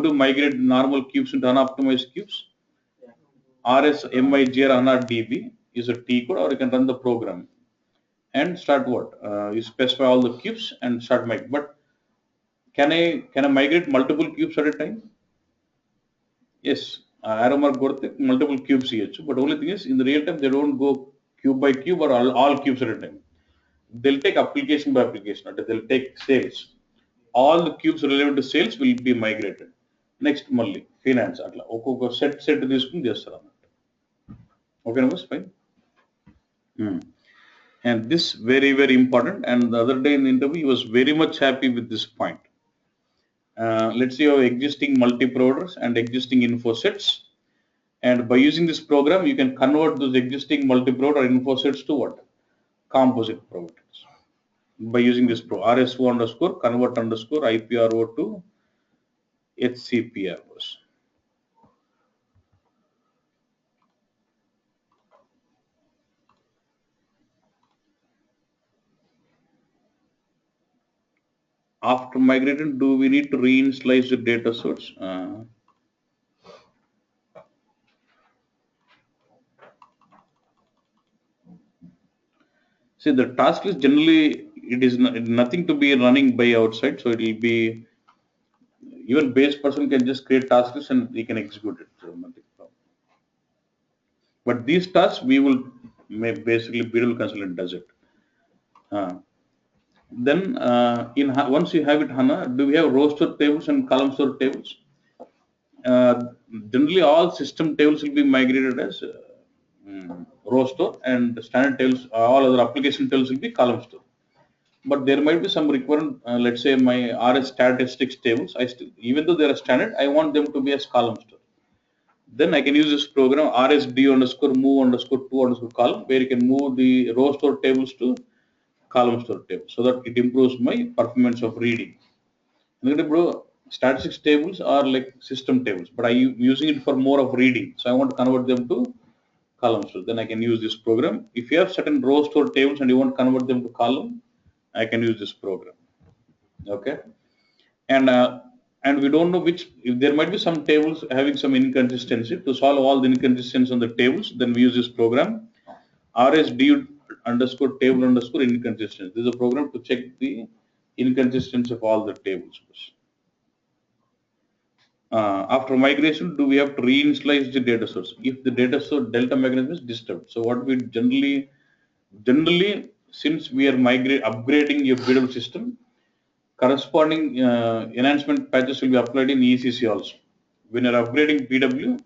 do you migrate normal cubes into HANA optimized cubes? RS MIGR HANA DB is a T code, or you can run the program and start what? You specify all the cubes and start migrate. But can I migrate multiple cubes at a time? Yes, arrow mark కొడితే multiple cubes చేయొచ్చు. But only thing is, in the real time, they don't go cube by cube or all cubes at a time. They'll take application by application. They'll take sales. All the cubes relevant to sales will be migrated. Next, మళ్ళీ finance అట్లా ఒక్కొక్క set తీసుకుని చేస్తారు అన్నమాట. Okay, numbers fine. And this very, very important. And the other day in the interview, he was very much happy with this point. Let's say you have existing multi-providers and existing info sets. And by using this program, you can convert those existing multi-provider info sets to what? Composite providers. By using this RSO underscore convert underscore IPRO to HCPROs. After migrating, do we need to reinitialize the data source? See, the task list generally, it is nothing to be running by outside, so it will be, even base person can just create task list and he can execute it. So nothing problem. But these tasks we will basically BW consultant does it. Then once you have it HANA, do we have row store tables and column store tables? Generally, all system tables will be migrated as row store, and standard tables, all other application tables will be column store. But there might be some requirement. Let's say my RS statistics tables, even though they are standard, I want them to be as column store. Then I can use this program RSD underscore move underscore to underscore column, where you can move the row store tables to column store table, so that it improves my performance of reading. Statistics tables are like system tables, but I'm using it for more of reading. So I want to convert them to column store. Then I can use this program. If you have certain row store tables and you want to convert them to column, I can use this program. Okay, and we don't know which. If there might be some tables having some inconsistency, to solve all the inconsistencies on the tables, then we use this program RSD underscore table underscore inconsistency. This is a program to check the inconsistency of all the tables. After migration, do we have to reinitialize the data source if the data source delta mechanism is disturbed? So what we generally, since we are upgrading your BW system, corresponding enhancement patches will be applied in ECC also. When you are upgrading BW,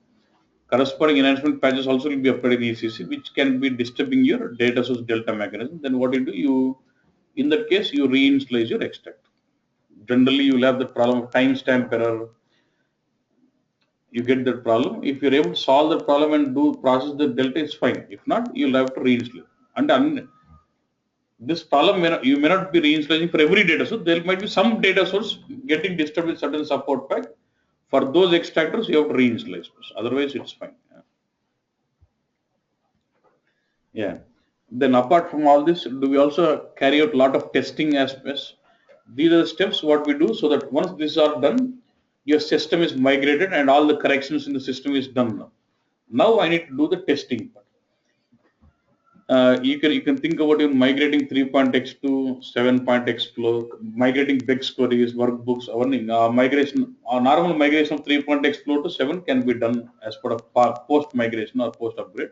corresponding enhancement patches also will be applied in ECC, which can be disturbing your data source delta mechanism. Then what you do, in that case, you reinitialize your extract. Generally, you will have the problem of timestamp error. You get that problem. If you're able to solve the problem and process the delta, it's fine. If not, you'll have to reinitialize. And this problem you may not be reinitializing for every data source. There might be some data source getting disturbed with certain support pack. For those extractors, you have to reinitialize. Otherwise, it's fine. Yeah. Then apart from all this, do we also carry out a lot of testing aspects? These are the steps what we do, so that once these are done, your system is migrated and all the corrections in the system is done now. Now I need to do the testing part. You can think about even migrating 3.x to 7.x flow, migrating BEX queries, workbooks, migration, normal migration of 3.x flow to 7 can be done as part of post migration or post upgrade.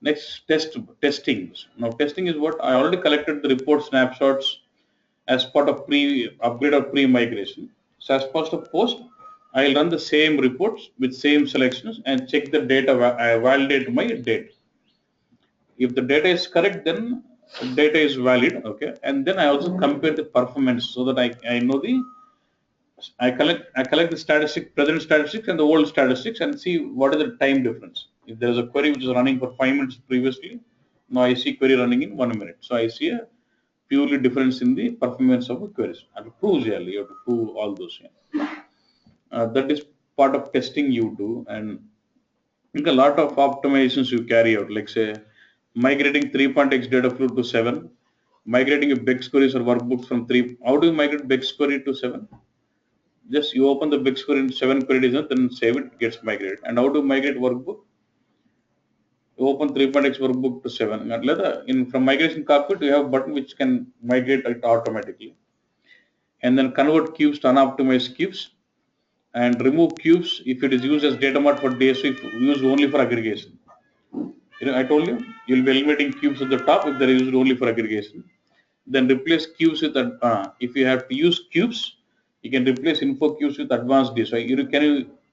Next, testing. Now testing is what I already collected the report snapshots as part of pre-upgrade or pre-migration. So as part of post, I'll run the same reports with same selections and check the data, validate my data. If the data is correct, then data is valid, okay, and then I also compare the performance so that I know I collect the present statistics and the old statistics and see what is the time difference. If there is a query which is running for 5 minutes previously, now I see query running in 1 minute. So I see a purely difference in the performance of the queries. And to prove, yeah, you have to prove all those. Yeah. That is part of testing you do, and I think a lot of optimizations you carry out, like say migrating 3.x data flow to 7, migrating your big queries or workbooks from 3. How do you migrate big query to 7? Just you open the big query in 7 query design, then save it, gets migrated. And how to migrate workbook? You open 3.x workbook to 7. And later, from migration cockpit, you have a button which can migrate it automatically. And then convert cubes to unoptimized cubes and remove cubes if it is used as data mart for DSO if used only for aggregation. I told you you'll be eliminating cubes at the top if they're used only for aggregation. Then replace cubes with if you have to use cubes, you can replace info cubes with advanced DSO.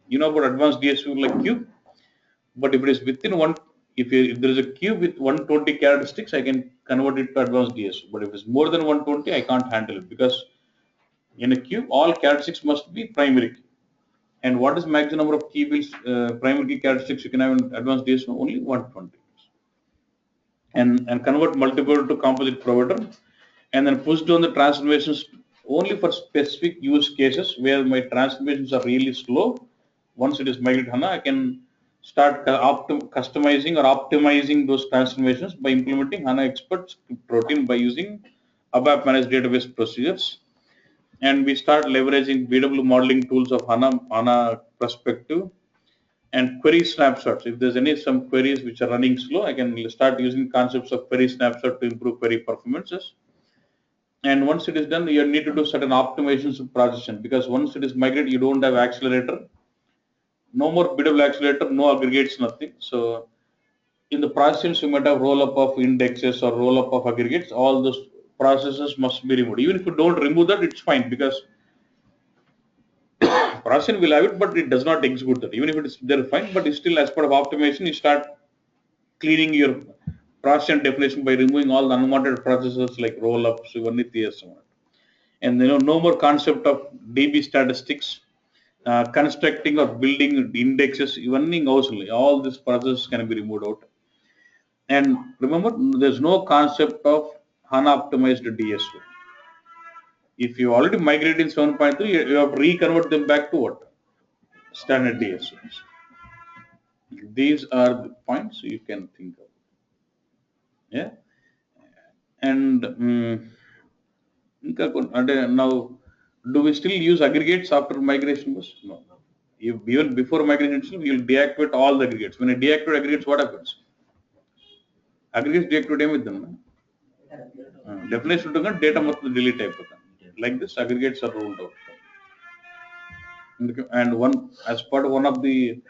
You know about advanced DSO like cube, but if it is within one, if there is a cube with 120 characteristics, I can convert it to advanced DSO. But if it's more than 120, I can't handle it because in a cube all characteristics must be primary key. And what is maximum number of key bills, primary key characteristics you can have in advanced DSO? Only 120. And convert multiple to composite provider, and then push down the transformations only for specific use cases where my transformations are really slow. Once it is migrated HANA, I can start customizing or optimizing those transformations by implementing HANA expert script routine by using ABAP managed database procedures. And we start leveraging BW modeling tools of HANA perspective and query snapshots. If there's some queries which are running slow, I can start using concepts of query snapshot to improve query performances. And once it is done, you need to do certain optimizations of processing because once it is migrated, you don't have accelerator, no more BW accelerator, no aggregates, nothing. So in the processes, you might have roll up of indexes or roll up of aggregates. All those processes must be removed. Even if you don't remove that, it's fine because processing will have it, but it does not execute that. Even if it is there, fine. But it's still as part of optimization, you start cleaning your process definition by removing all the unwanted processes like roll-ups, and no more concept of DB statistics, constructing or building indexes, even all these processes can be removed out. And remember, there's no concept of HANA optimized DSO. If you already migrated in 7.3, you have to reconvert them back to what? Standard DSOs. These are the points you can think of. Yeah. And now, do we still use aggregates after migration? No. Even before migration, we will deactivate all the aggregates. When I deactivate aggregates, what happens? Aggregates deactivate with them. Definition data must delete type. Like this, aggregates are ruled out. And as part of one of the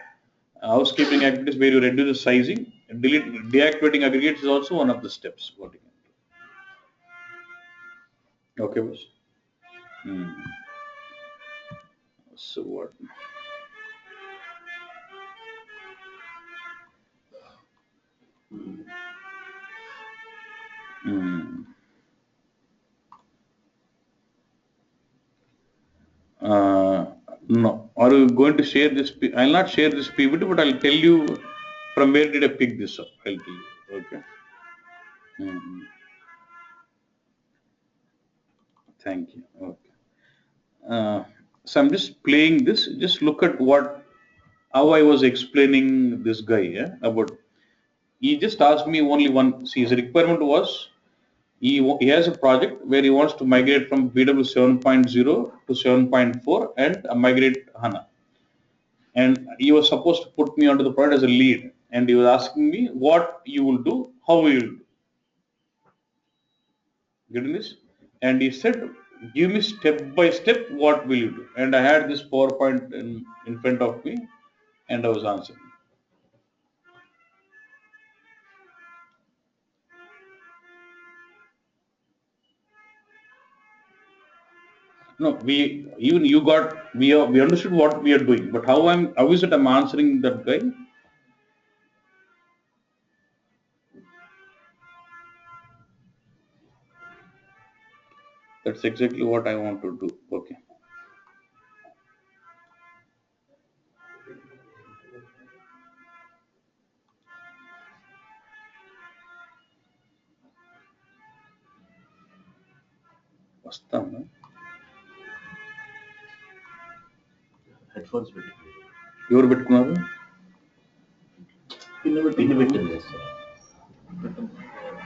housekeeping activities where you reduce the sizing, deactivating aggregates is also one of the steps. What you can do. Okay, boss. So what? No. Are you going to share this? I'll not share this PPT, but I'll tell you from where did I pick this up. I'll tell you. Okay. Thank you. Okay. So I'm just playing this. Just look at how I was explaining this guy. Yeah, about he just asked me only one. See, his requirement was he has a project where he wants to migrate from BW 7.0 to 7.4 and migrate HANA. And he was supposed to put me onto the project as a lead. And he was asking me what you will do, how you will do. Getting this? And he said, give me step by step what will you do. And I had this PowerPoint in front of me and I was answering. No, we understood what we are doing, but how is it I'm answering that guy? That's exactly what I want to do. Okay. వస్తాను. Headphones పెట్టి ఎవరు పెట్టుకున్నారు? Pin పెట్టింది sir.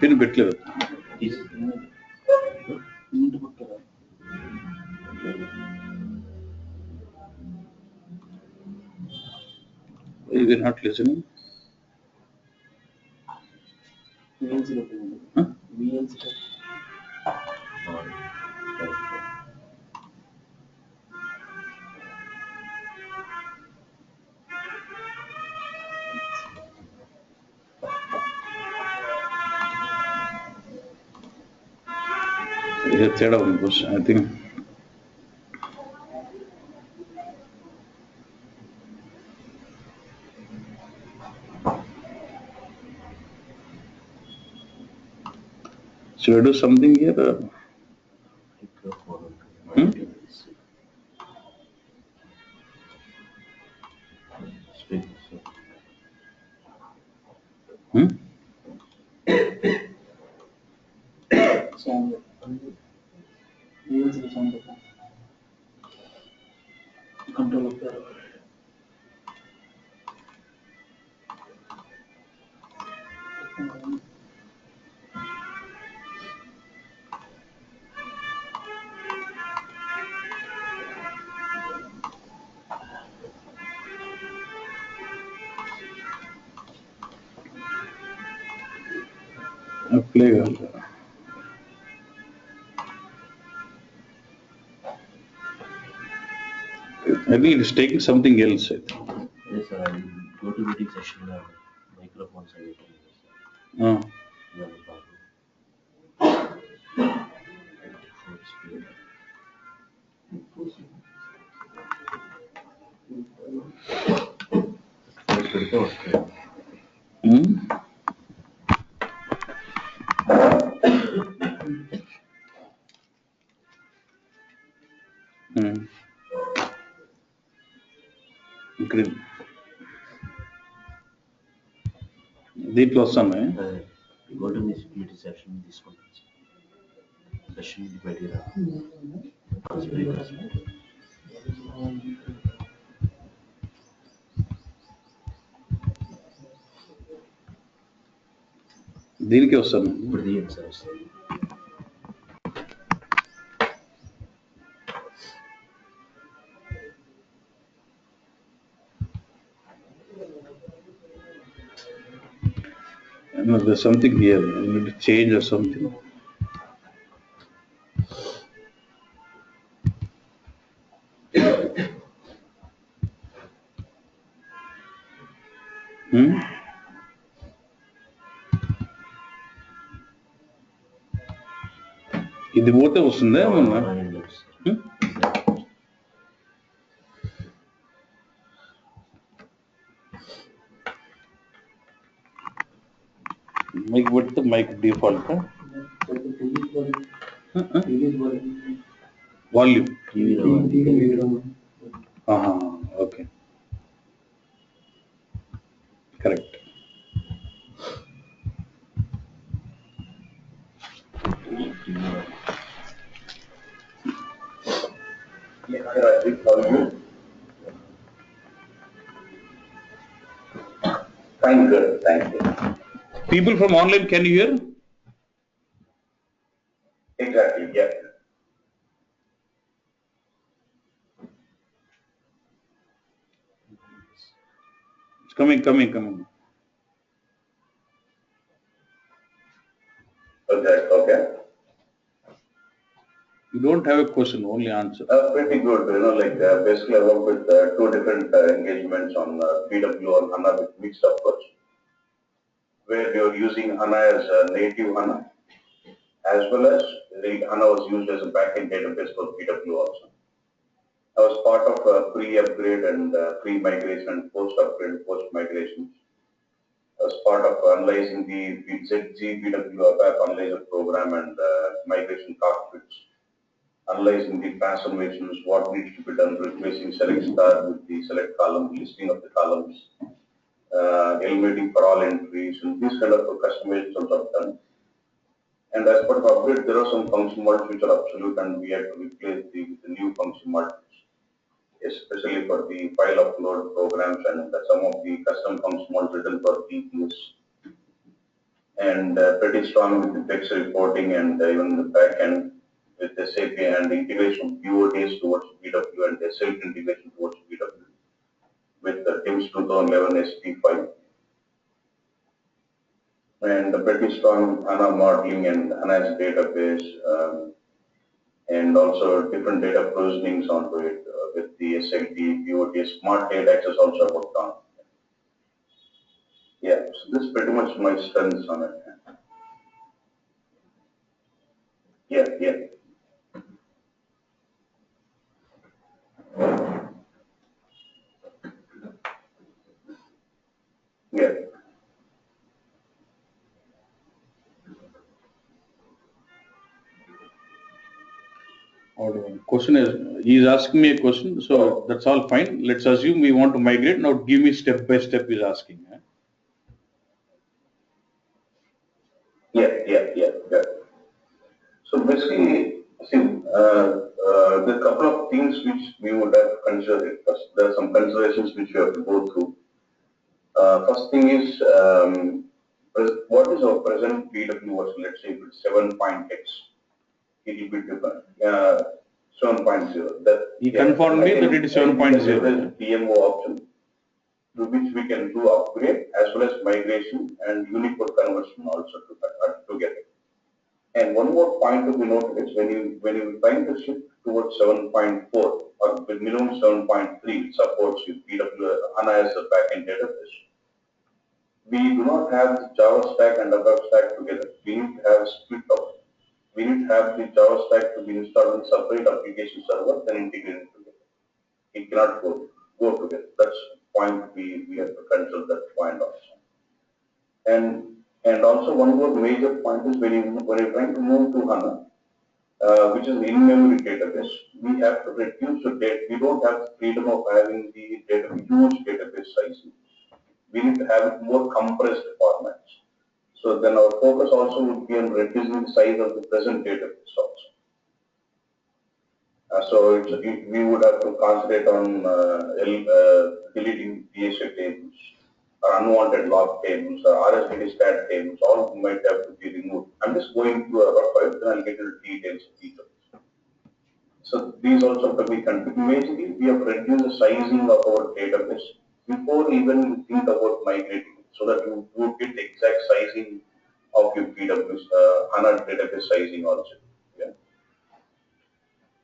Pin పెట్టలేదు. ఇంటి పక్కన You are not listening. Huh? ఇది తేడా ఉంది bus. I think should I do something here? Hmm? Hmm? Control Play. I think it is taking something else. I think. Yes, sir. I go to meeting session. Microphones are getting. Ah. Hmm? Hmm. ఇక్కడ దీంట్లో వస్తాను. Go to meeting session. తీసుకుంటాను session బయటికి రా. దీనికి వస్తాను. ఇప్పుడు తీయండి sir. No, there's something here. I need to change or something. Hmm? ఇది పోతే వస్తుందా ఏమన్నా? మైక్ పెడితే mic default volume. Okay, correct. Fine, good, thank you. People from online, can you hear? Exactly, yeah. It's coming. Okay. You don't have a question, only answer. Pretty good, basically I work with two different engagements on BW and HANA with mixed approach, where you're using HANA as a native HANA, as well as the HANA was used as a backend database for BW also. I was part of pre-upgrade and pre-migration and post-upgrade, post-migration. I was part of analyzing the ZG BW ABAP analyzer program and migration cockpits analyzing the transformations, what needs to be done, replacing select star with the select column, listing of the columns, eliminating for all entries, and these kind of customizations are done. And as part of upgrade, there are some function models which are absolute, and we have to replace the new function models, especially for the file upload programs and some of the custom function models written for TPS. And pretty strong with the text reporting and even the backend with SAP and integration of PODs towards BW and self integration towards BW with the TIMS 2011 SP5. And pretty strong HANA modeling and HANA's database, and also different data provisionings onto it with the SLT, POD, smart data access also worked on. Yeah, so this is pretty much my strengths on it. Yeah, yeah, yeah. Question is, he is asking me a question, so that's all fine. Let's assume we want to migrate. Now give me step by step, he's asking. Yeah, yeah, yeah, yeah. So basically, see, there are a couple of things which we would have considered first. There are some considerations which we have to go through. First thing is, what is our present PW version? Let's say if it's 7.x, it will be different. 7.0. That He confirmed me that it is 7.0. There is PMO option through which we can do upgrade as well as migration and Unicode conversion also together. And one more point to be noted is when you trying to shift towards 7.4 or the minimum 7.3 which supports with BW HANA as a backend database, we do not have the Java stack and above stack together. We need to have split up. We need to have the Java stack to be installed in separate application server, then integrated together. It cannot go together. That's the point we have to control that point also. And also one more major point is when you're trying to move to HANA, which is in-memory database, we have to reduce the data. We don't have the freedom of having the huge database size. We need to have it more compressed formats. So then our focus also would be on reducing the size of the present database also. So we would have to concentrate on deleting PSA tables or unwanted log tables or RSVD stat tables. All might have to be removed. I'm just going through a rough, then I'll get into details of each of these. So these also have to be configured. Basically, we have reduced the sizing of our database before even you think about migrating it, so that you get the exact sizing of your PW's HANA database sizing also. Yeah.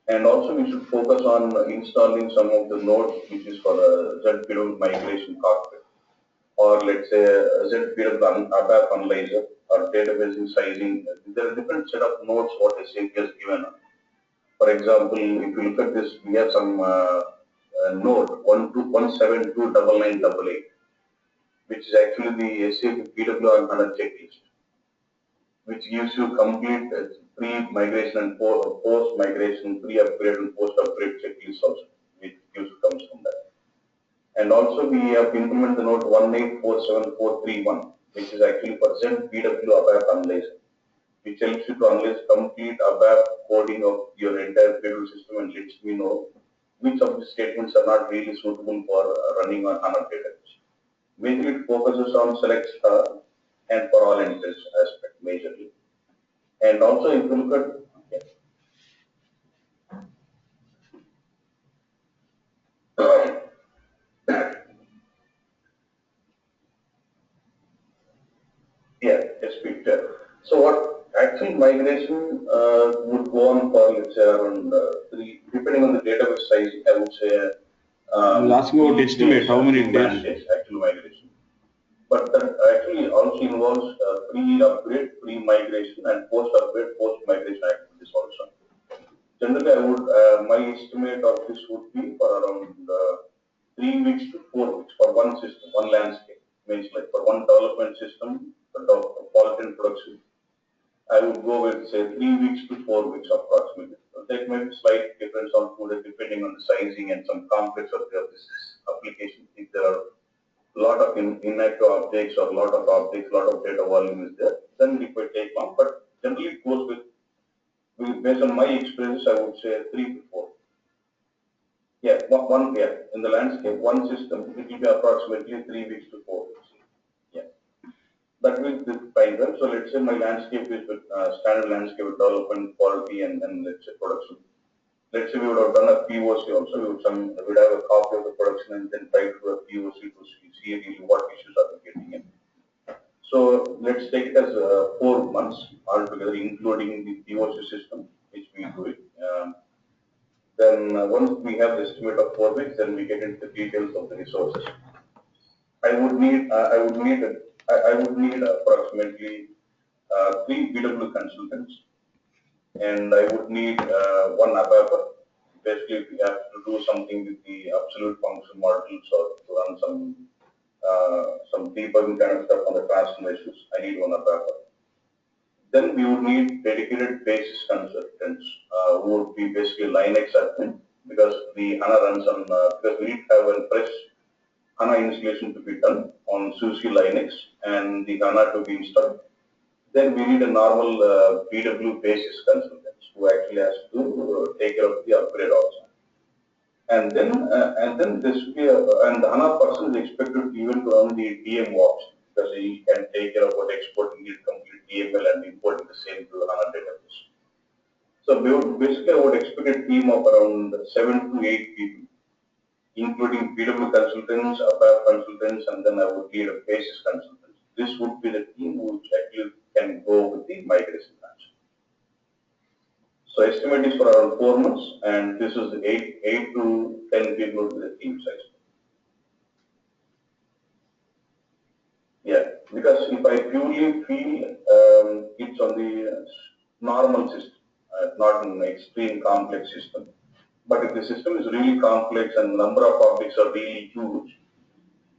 And also we should focus on installing some of the nodes which is for the ZPW migration cockpit, or let's say ZPW ABAP analyzer or database sizing. There are different set of nodes what SAP has given. For example, if you look at this, we have some node 1729988, which is actually the SAP PW and HANA checklist, which gives you complete pre-migration and post-migration, pre-upgrade and post-upgrade checklist also, which comes from that. And also we have implemented the node 1847431, which is actually for ZPW ABAP analyzer, which helps you to analyze complete ABAP coding of your entire PW system and lets me know which of the statements are not really suitable for running on HANA database. Majorly it focuses on select star and for all entries aspect majorly. And also if you look at yeah, SP. So what actual migration would go on for, let's say, around 3, depending on the database size, I would say. You're asking about estimate, how many days? Actual migration. But that actually also involves pre-upgrade, pre-migration, and post-upgrade, post-migration activities also. Generally, I would my estimate of this would be for around 3 weeks to 4 weeks for one system, one landscape. Means like for one development system, for quality and production, I would go with say 3 weeks to 4 weeks approximately. there may be slight difference on food depending on the sizing and some complexity of this application. If there are a lot of inactive objects or a lot of objects, a lot of data volume is there, then it will take long. But generally, it goes based on my experience, I would say 3 to 4. Yeah, yeah. In the landscape, one system, it will be approximately 3 weeks to 4 weeks. Yeah, that will be time frame. So let's say my landscape is with standard landscape development, quality, and let's say production. Let's say we would have done a POC also. We would have a copy of the production and then try to do a POC to see really what issues are we getting in. So let's take it as 4 months altogether, including the POC system, which we do it. Then once we have the estimate of 4 weeks, then we get into the details of the resources. I would need approximately 3 BW consultants, and I would need 1 ABAPer. Basically, if we have to do something with the absolute function models or to run some debugging kind of stuff on the transformations, I need 1 ABAPer. Then we would need dedicated basis consultants who would be basically Linux admin, because the HANA runs on, because we need to have a fresh HANA installation to be done on SUSE Linux and the HANA to be installed. Then we need a normal BW basis consultants who actually has to take care of the upgrade also. And then this will be and the HANA person is expected even to run the DM walks, because he can take care of what exporting the complete DML and importing the same to HANA database. So basically, I would expect a team of around 7 to 8 people, including BW consultants, ABAP consultants, and then I would need a basis consultant. This would be the team which actually can go with the migration branch. So estimate is for around 4 months, and this is 8 to 10 people with the team size. Yeah, because if I purely feel it's on the normal system, not an extreme complex system. But if the system is really complex and the number of objects are really huge,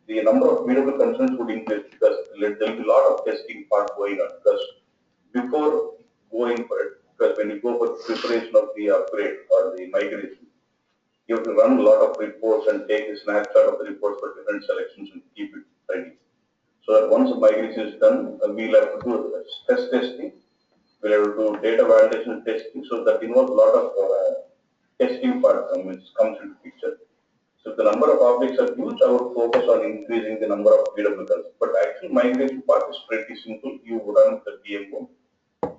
the number of BW concerns would increase, because there will be a lot of testing part going on. Because before going for it, because when you go for preparation of the upgrade or the migration, you have to run a lot of reports and take a snapshot of the reports for different selections and keep it ready. So that once the migration is done, we'll have to do stress testing, we'll have to do data validation testing, so that involves a lot of testing part comes into picture. So if the number of objects are huge, I would focus on increasing the number of BW consultants. But actually migration part is pretty simple. You run the DMO.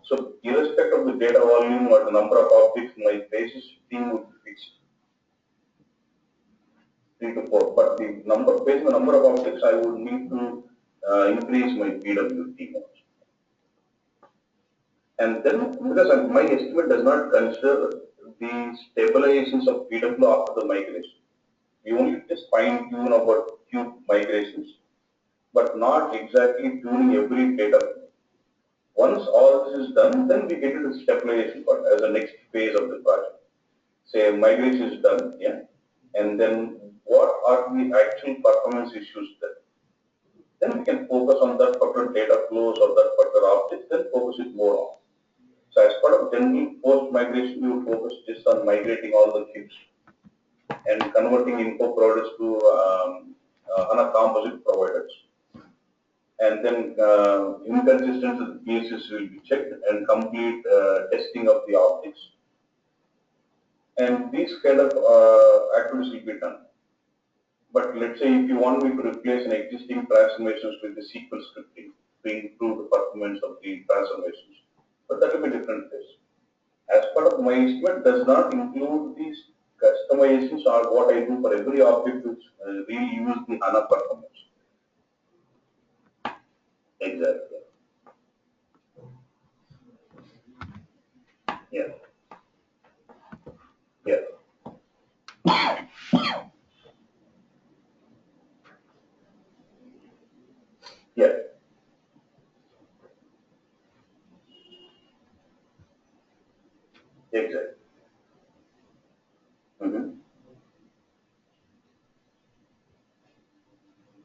So irrespective of the data volume or the number of objects, my basis team would be fixed. 3 to 4. But the number, based on the number of objects, I would need to increase my BW team also. And then, because my estimate does not consider the stabilizations of BW after the migration. We only just fine tune about few migrations, but not exactly tuning every data. Once all this is done, then we get into the stabilization part as the next phase of the project. Say migration is done, yeah, and then what are the actual performance issues there? Then we can focus on that particular data flows or that particular object, then focus it more on. So as part of general post-migration, we would focus just on migrating all the cubes and converting info providers to HANA composite providers. And then inconsistency of the pieces will be checked and complete testing of the objects. And these kind of activities will be done. But let's say if you want me to replace an existing transformations with the SQL scripting to improve the performance of the transformations, but that will be different case. As part of my estimate does not include these customizations or what I do for every object which really use the HANA performance. Exactly. Yeah. Yeah. Yeah. Exactly.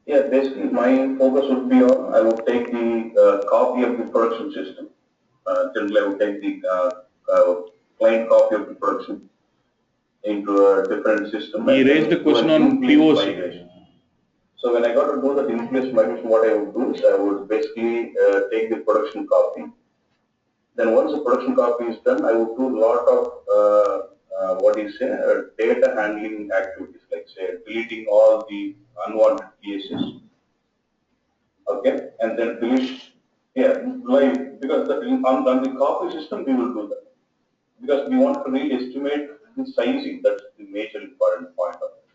Yeah, basically my focus would be on, I would take the copy of the production system. Generally, I would take the client copy of the production into a different system. He and raised then a do an question on in-place POC. migration. So when I got to do that in-place migration, what I would do is I would basically take the production copy. Then once the production copy is done, I would do a lot of what do you say, data handling activities, like say deleting all the unwanted cases. Okay, and then delete, yeah, like because on the copy system we will do that because we want to really estimate the sizing. That's the major important point of it.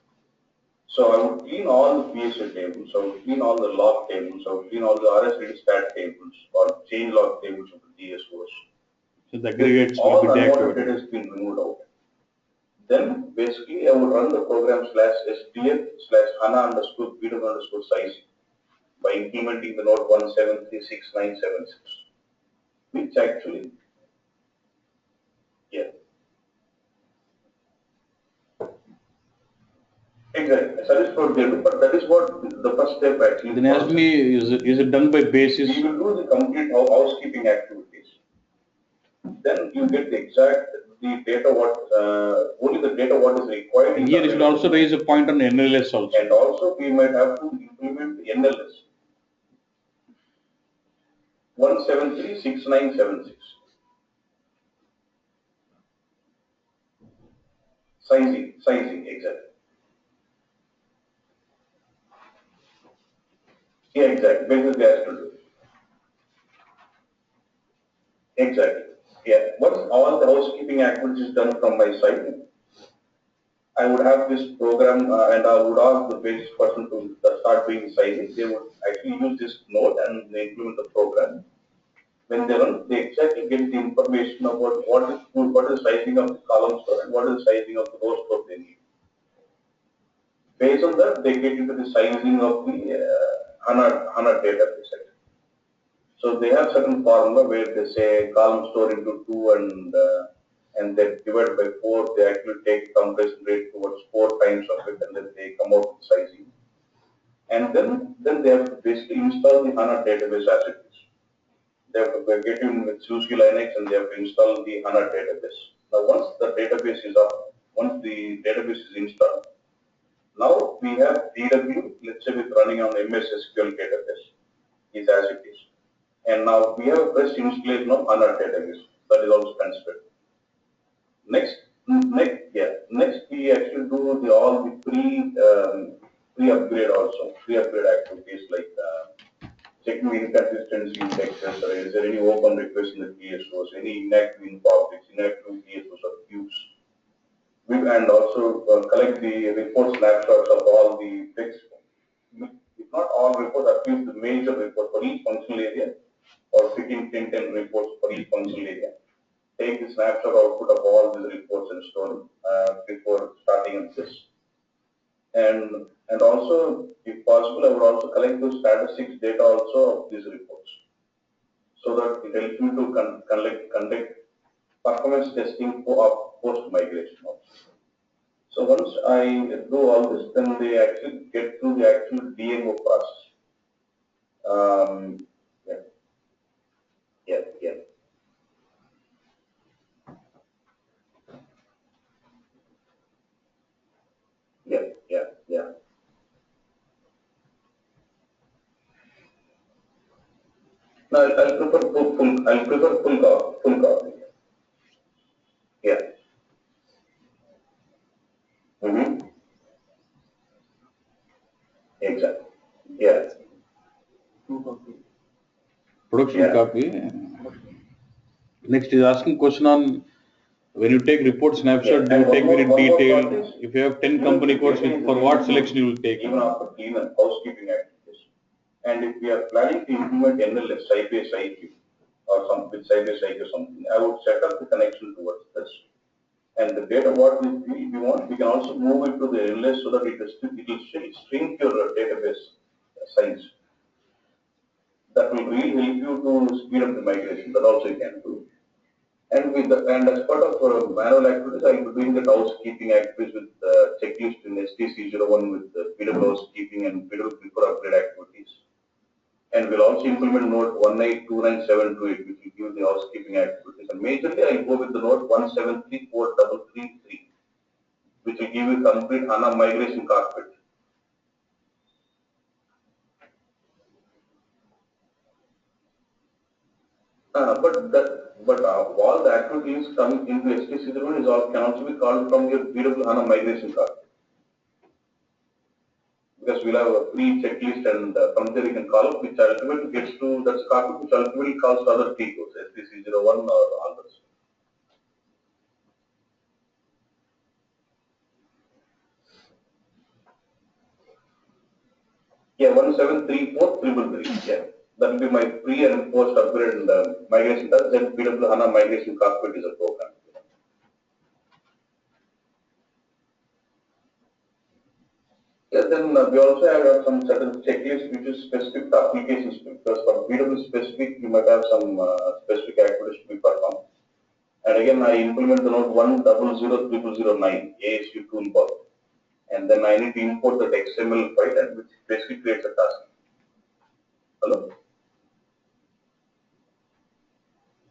So I would clean all the PSA tables, I would clean all the log tables, I would clean all the RSD stat tables or change log tables of the DSOs. So the aggregates will All be the unwanted data deactivated. has been removed out. Then basically I would run the program /sdf/HANA underscore BW underscore sizing by implementing the node 1736976, which actually, yeah, exactly. Service provider they do, but that is what the first step actually. Then ask me, is it done by basis? We will do the complete housekeeping activities. Then you get the exact the data what only the data what is required. Here you should also raise a point on NLS also. And also we might have to implement the NLS 1736976 sizing exactly. Yeah, exactly. Basically, has to do. Exactly. Yeah. Once all the housekeeping activities is done from my side, I would have this program and I would ask the basis person to start doing sizing. They would actually use this node and they implement the program. When they run, they exactly get the information about what is the sizing of the column store and what is the sizing of the row store they need. Based on that, they get into the sizing of the HANA database. So they have certain formula where they say column store into 2 and they divide by 4. They actually take compression rate towards 4 times of it, and then they come out with sizing. And then they have to basically install the HANA database as it is. They have to get in with SUSE Linux and they have to install the HANA database. Now once the database is up, once the database is installed, now we have DW, let's say with running on MS SQL database, is as it is. And now we have fresh installation of HANA database that is also considered. Next we actually do all the pre-upgrade also, pre-upgrade activities like checking the inconsistency indexes, or is there any open request in the DSOs, any inactive in objects, inactive DSOs or queues. And also collect the report snapshots of all the text, if not all reports, at least the major report for each functional area, or picking 10 reports for each functional area. Take the snapshot output of all these reports and store them before starting this. And also, if possible, I would also collect the statistics data also of these reports, so that it helps me to conduct performance testing for post migration also. So once I do all this, then they actually get to the actual DMO process. Yeah, yeah, yeah. Yeah, yeah, yeah. No, I'll prefer full. I'll prefer full copy. Full copy. Yeah. Mm-hmm. Exactly. Yeah. Production Yeah. copy. Next is asking question on when you take report snapshot, do you take very detailed? If you have 10 company codes, for what selection you will take? Even after clean and housekeeping activities. And if we are planning to implement NLS Sybase IQ or some with Sybase IQ or something, I would set up the connection towards this. And the data what we want, we can also move it to the NLS so that it will shrink your database size. That will really help you to speed up the migration. That also you can do. And as part of manual activities, I will be doing the housekeeping activities with checklist in STC01 with PW housekeeping and PW before upgrade activities. And we'll also implement node 1829728, which will give the housekeeping activities application. Majorly, I'll go with the node 1734333, which will give you complete HANA migration cockpit. But all the activities coming into ST01 is all can also be called from your BW HANA migration cockpit, because we'll have a free checklist, and from there you can call up, which ultimately gets to that cockpit, which ultimately calls to other T codes, ST01 or others. Yeah, 1734333. Yeah, that will be my pre and post upgrade and migration task. Then BW HANA migration cockpit is a program. Yeah, then we also have some certain checklists which is specific to applications, because for BW specific you might have some specific activities to be performed. And again, I implement the node 1000009 ASU toolbar, and then I need to import that XML file, and which basically creates a task. Hello.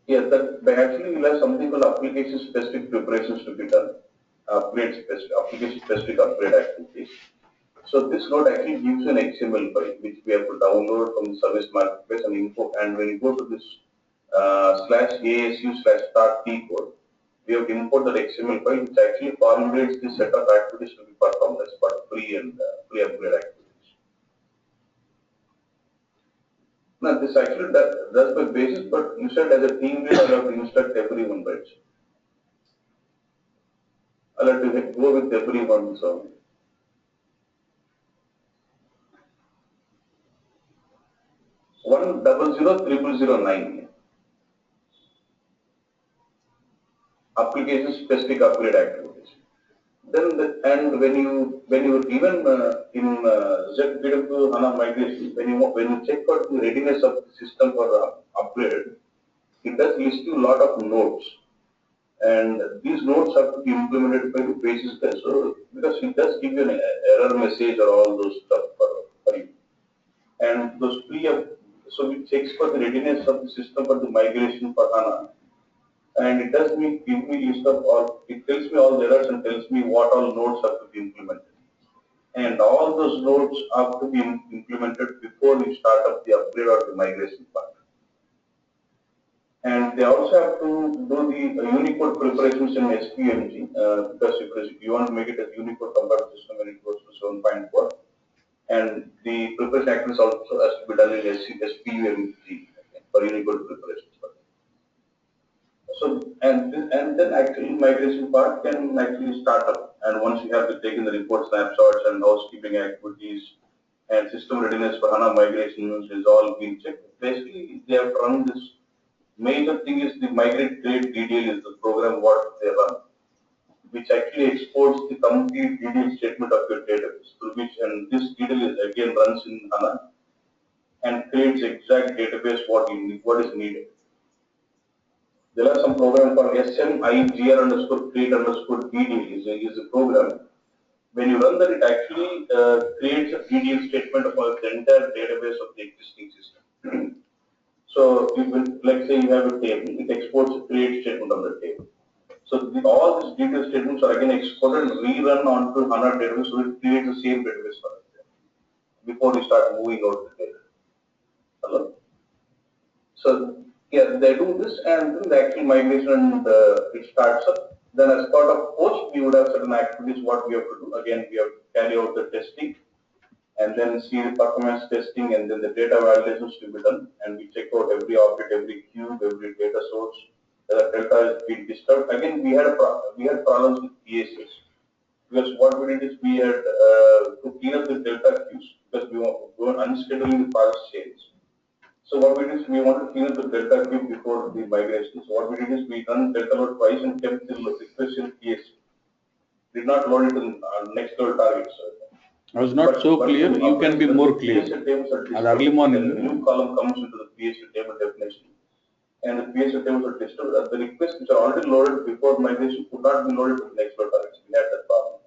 Yeah, that by actually we'll have something called application specific preparations to be done, application specific upgrade activities. So this node actually gives you an XML file which we have to download from the service marketplace and import. And when you go to this /ASU/start T code, we have to import that XML file, which actually formulates the set of activities to be performed as part of free and free upgrade activities. Now this actually that's by basis, but you said as a team leader, I have to instruct everyone, right? I'll have to go with everyone. So 1000009 application specific upgrade activities. Then and when you even in ZBW HANA migration, when you check out the readiness of the system for upgrade, it does list you a lot of nodes, and these nodes have to be implemented by the basis there. So because it does give you an error message or all those stuff for you, and those so it checks for the readiness of the system for the migration for HANA, and it does give me list of all. It tells me all the errors and tells me what all nodes have to be implemented, and all those nodes have to be implemented before you start up the upgrade or the migration part. And they also have to do the Unicode preparations in SPMG, because if you want to make it a Unicode compatible system when it goes to 7.4, and the preparation activities also has to be done in SPUMG for Unicode preparations. So and then actually migration part can actually start up, and once you have to take in the report snapshots and housekeeping activities and system readiness for HANA migrations is all being checked. Basically, they have run this. Major thing is the migrate create DDL is the program what they run, which actually exports the complete DDL statement of your database, through which, and this DDL is again runs in HANA and creates exact database what is needed. There are some program called SMIGR underscore create underscore DDL is a program. When you run that, it actually creates a DDL statement of the entire database of the existing system. So, let's say you have a table, it exports a create statement on the table. So, all these detailed statements are again exported and rerun onto HANA database, so it creates the same database for it before you start moving out the data. Hello? So, yeah, they do this, and then the actual migration it starts up. Then, as part of post, we would have certain activities what we have to do. Again, we have to carry out the testing, and then see the performance testing, and then the data validations to be done, and we check out every object, every cube, every data source. The delta is being disturbed. Again, we had problems with PSS, because what we did is we had to clean up the delta queues, because we were unscheduling the process change. So what we did is we wanted to clean up the delta queue before the migration. So what we did is we run delta load twice and kept the request in PS. Did not load it in next level targets. I was not so clear. You can be more clear. At early morning, a new column comes into the PSU table definition, and the PSU tables are disturbed. The requests which are already loaded before migration could not be loaded with next level targets. We had that problem.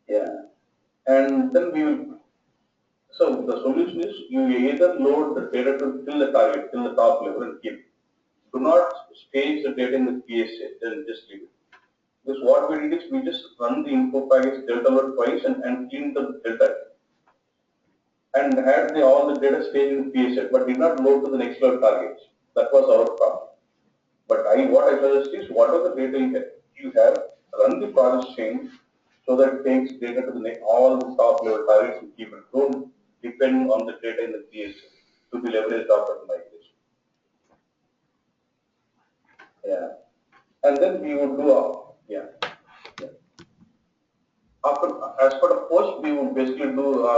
Yeah, and then we will. So the solution is you either load the data till the target, till the top level and keep. do not stage the data in the PSA, then just leave it. Because what we did is we just run the info package delta load twice and clean the delta and had all the data stayed in PSA, but did not load to the next level targets. That was our problem. But what I suggest is whatever the data you have, run the process chain so that it takes data to the next all the top level targets and keep it. Don't depend on the data in the PSA to be leveraged after the migration. Yeah. And then we would do yeah. After, as per the post, we would basically do,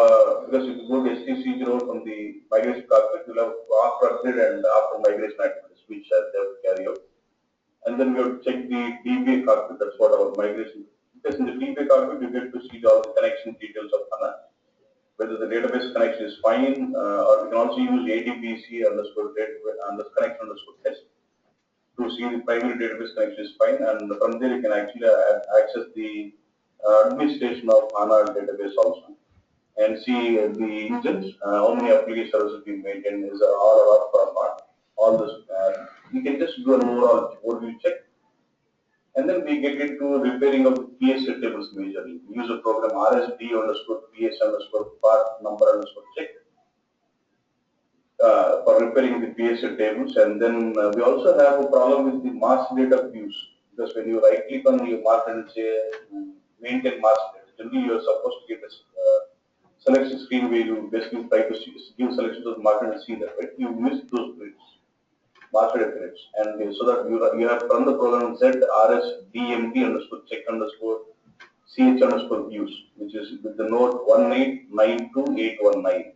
because if you go to STC0 from the migration cockpit, you'll have after upgrade and after migration activities, which they have to carry out. And then we would check the DBA cockpit, that's what our migration, because in the DBA cockpit, you get to see all the connection details of HANA, whether the database connection is fine, or you can also use ADBC underscore connection underscore test to see the primary database connection is fine, and from there you can actually access the administration of HANA database also, and see the engines, how many application services being maintained, is all up or not. All this, you can just do an overall overview check, and then we get into repairing of the PSA tables majorly. We use a program RSD underscore PS underscore part number underscore check for repairing the PSA tables, and then we also have a problem with the master data views, because when you right click on your master and say maintain master data, generally you are supposed to get a selection screen where you basically try to give selections of the master and see that, right? You miss those grids, master data grids, and so that you have to run the program Z RSDMP underscore check underscore CH underscore views, which is with the node 1892819.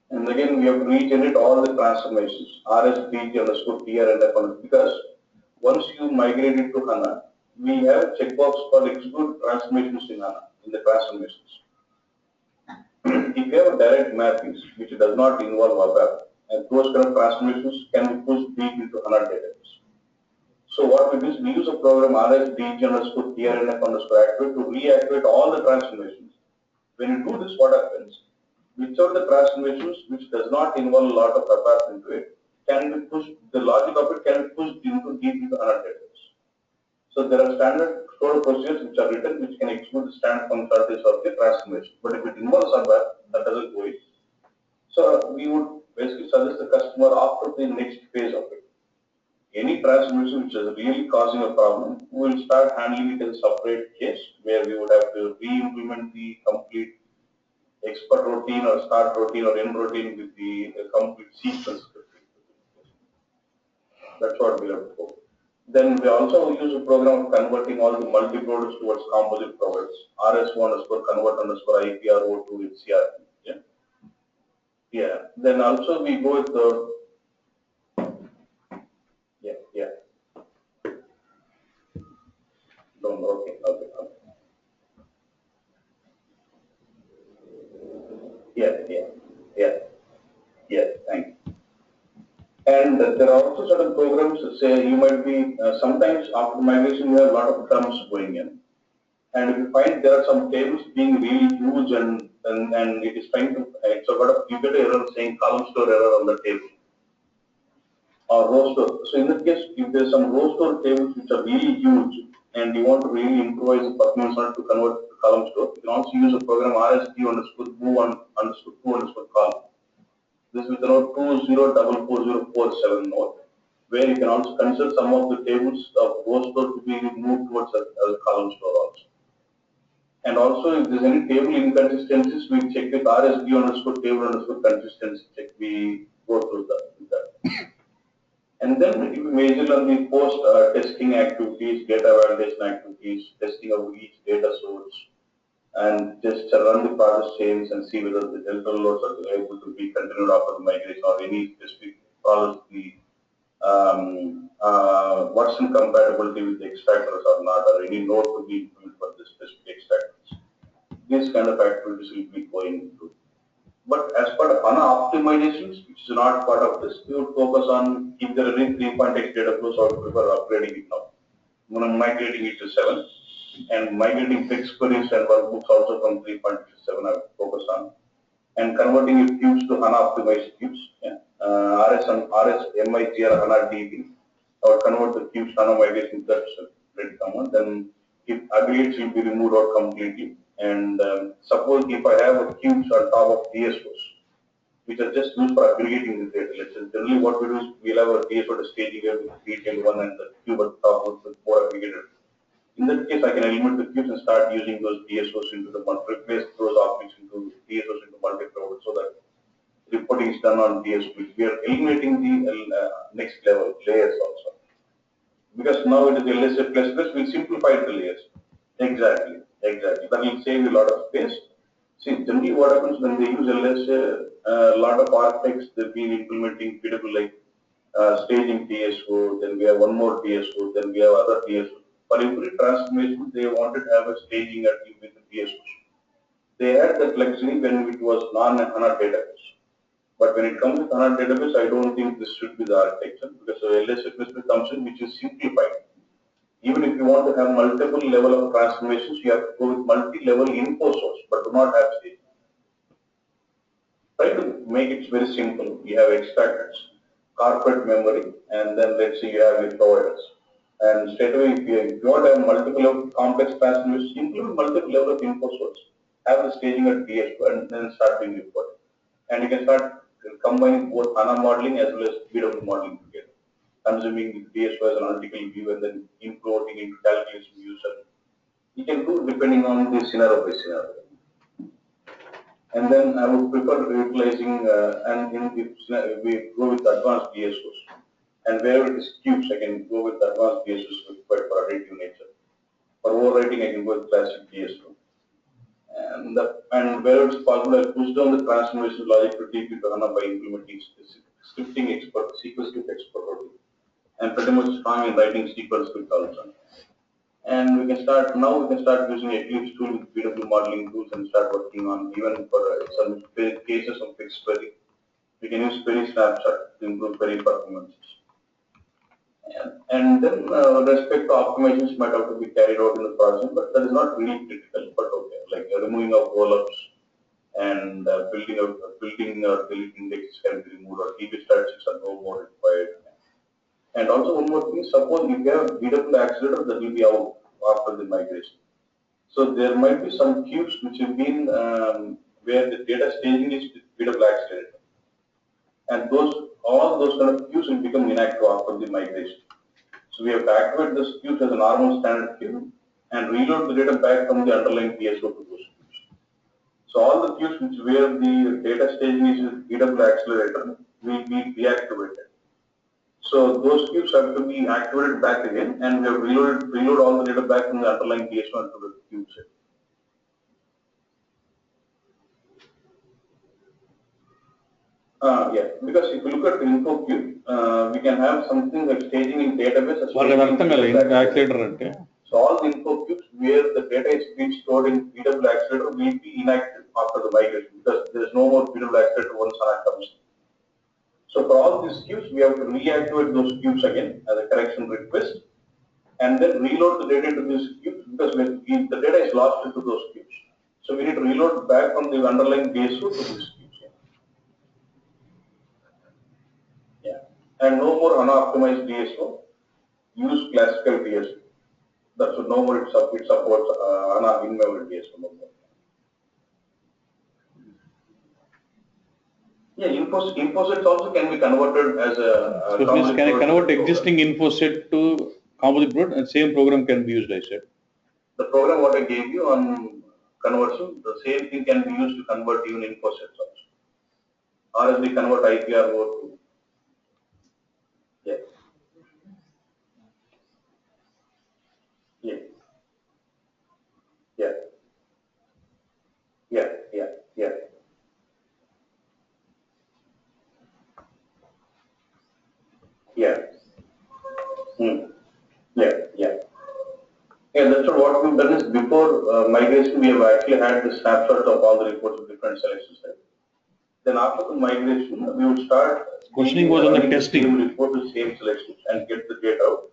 And again, we have to regenerate all the transformations, RSDG underscore TRNF, because once you migrate it to HANA, we have a checkbox called execute transformations in HANA, in the transformations. If you have a direct mappings, which does not involve ABAP, and those kind of transformations can be pushed deep into HANA database. So what we do is we use a program RSDG underscore TRNF underscore activate to reactivate all the transformations. When you do this, what happens? Whichever the transformations which does not involve a lot of ABAP into it can be pushed, the logic of it can be pushed into deep into HANA database. So there are standard stored procedures which are written which can execute the standard functionalities of the transformation. But if it involves ABAP, that doesn't go in. So we would basically suggest the customer after the next phase of it. Any transformation which is really causing a problem, we will start handling it as a separate case where we would have to re-implement the complete expert routine or start routine or end routine with the complete sequence. That's what we have to go. Then we also use a program of converting all the multi-products towards composite products. RS1 underscore convert underscore IPRO to HCR. Yeah. Yeah. Then also we go with the yeah. Don't okay. Yeah. Thank you. And there are also certain programs that say you might be sometimes after migration you have a lot of dumps going in, and if you find there are some tables being really huge and it is trying to so you get an error saying column store error on the table or row store. So in that case, if there are some row store tables which are really huge and you want to really improvise the performance on it to convert to column store, you can also use a program RSD underscore move on underscore 2 underscore column. This is the node 204447 node, where you can also consider some of the tables of row store to be moved towards a column store also. And also, if there's any table inconsistencies, we check with RSD underscore table underscore consistency check. We go through that. And then it will measure on the post testing activities, data validation activities, testing of each data source, and just run the process chains and see whether the delta loads are able to be continued after the migration or any specific problems the version compatibility with the extractors or not, or any node to be implemented for the specific extractors. These kind of activities will be going into. But as part of HANA optimizations, which is not part of this, we would focus on if there are any 3.x data flows, I would prefer upgrading it now. Migrating it to 7. And migrating text queries and workbooks also from 3.7 I would focus on. and converting your cubes to HANA optimized cubes. Yeah. RS MIGR HANA DB. I would convert the cubes HANA migration, that's a great command. Then if aggregates will be removed out completely. And suppose if I have a cubes on top of DSOs, which are just used for aggregating the data. Let's say generally what we do is we'll have a DSO staging here with detail one and the cube at top with four aggregated. In that case, I can eliminate the cubes and start using those DSOs into the replace those objects into DSOs into multi-cloud so that reporting is done on DSOs. We are eliminating the next level layers also. Because now it is LSA plus plus, we simplify the layers. Exactly. That will save a lot of space. See, generally what happens when they use LSA, a lot of architects, they've been implementing PW like staging DSO, then we have one more DSO, then we have other DSO. For every transformation, they wanted to have a staging at with the DSOs. They had that luxury when it was non-HANA database. But when it comes to HANA database, I don't think this should be the architecture because the LSA comes in which is simplified. Even if you want to have multiple level of transformations, you have to go with multi-level info source, but do not have staging. Try to make it very simple. You have extractors, corporate memory, and then let's say you have your providers. And straight away, if you want to have multiple level complex transformations, include multiple level of info source. Have the staging at DSO and then start doing reporting. And you can start combining both HANA modeling as well as BW modeling together. Consuming DSO as an analytical view and then importing into calculation user. You can do depending on the scenario by scenario. And then I would prefer utilizing if we go with advanced DSOs. And wherever it is cubes, I can go with advanced DSOs required for additive nature. For overwriting, I can go with classic DSO. And wherever it's possible, I'll push down the transformation logic to take it to HANA by implementing scripting expert, SQL script expert routing. I'm pretty much strong in writing SQL script also. And we can start using Eclipse tool with BW modeling tools and start working on even for some cases of fixed query. We can use query snapshot to improve query performances. And then respect to optimizations might have to be carried out in the project, but that is not really critical, but okay, like removing of roll-ups and building or deleting indexes can be removed or DB statistics are no more required. And also one more thing, suppose if you have BW accelerator that will be out after the migration. So there might be some cubes which have been where the data staging is with BW accelerator. And all those kind of queues will become inactive after the migration. So we have to activate this queues as a normal standard queue and reload the data back from the underlying DSO to those queues. So all the queues where the data staging is with BW accelerator will be deactivated. So those queues have to be activated back again, and we have reload all the data back from the underlying DSO into the queue set. Yeah, because if you look at the info queue, we can have something like staging in database. So all the info queues where the data is being stored in BW accelerator will be inactive after the migration because there is no more BW accelerator once HANA comes in. So for all these queues, we have to reactivate those queues again as a correction request, and then reload the data into these queues because the data is lost into those queues. So we need to reload back from the underlying DSO to these queues. And no more HANA optimized DSO. Use classical DSO. That's no more. It supports HANA in-memory DSO. No more. Yeah, info sets also can be converted as a. So can I convert existing info set to composite plot and same program can be used, I said. The program what I gave you on conversion, the same thing can be used to convert even info sets also. Or as we convert IPR over to. Yeah. Yeah. Yeah. Yeah. Yeah. Yeah. Yeah. Yeah. Yeah. Yeah, that's what we've done is before migration, we have actually had the snapshot of all the reports of different selections. Right? Then after the migration, we would start questioning was on the testing. Same report with same selections and get the data out.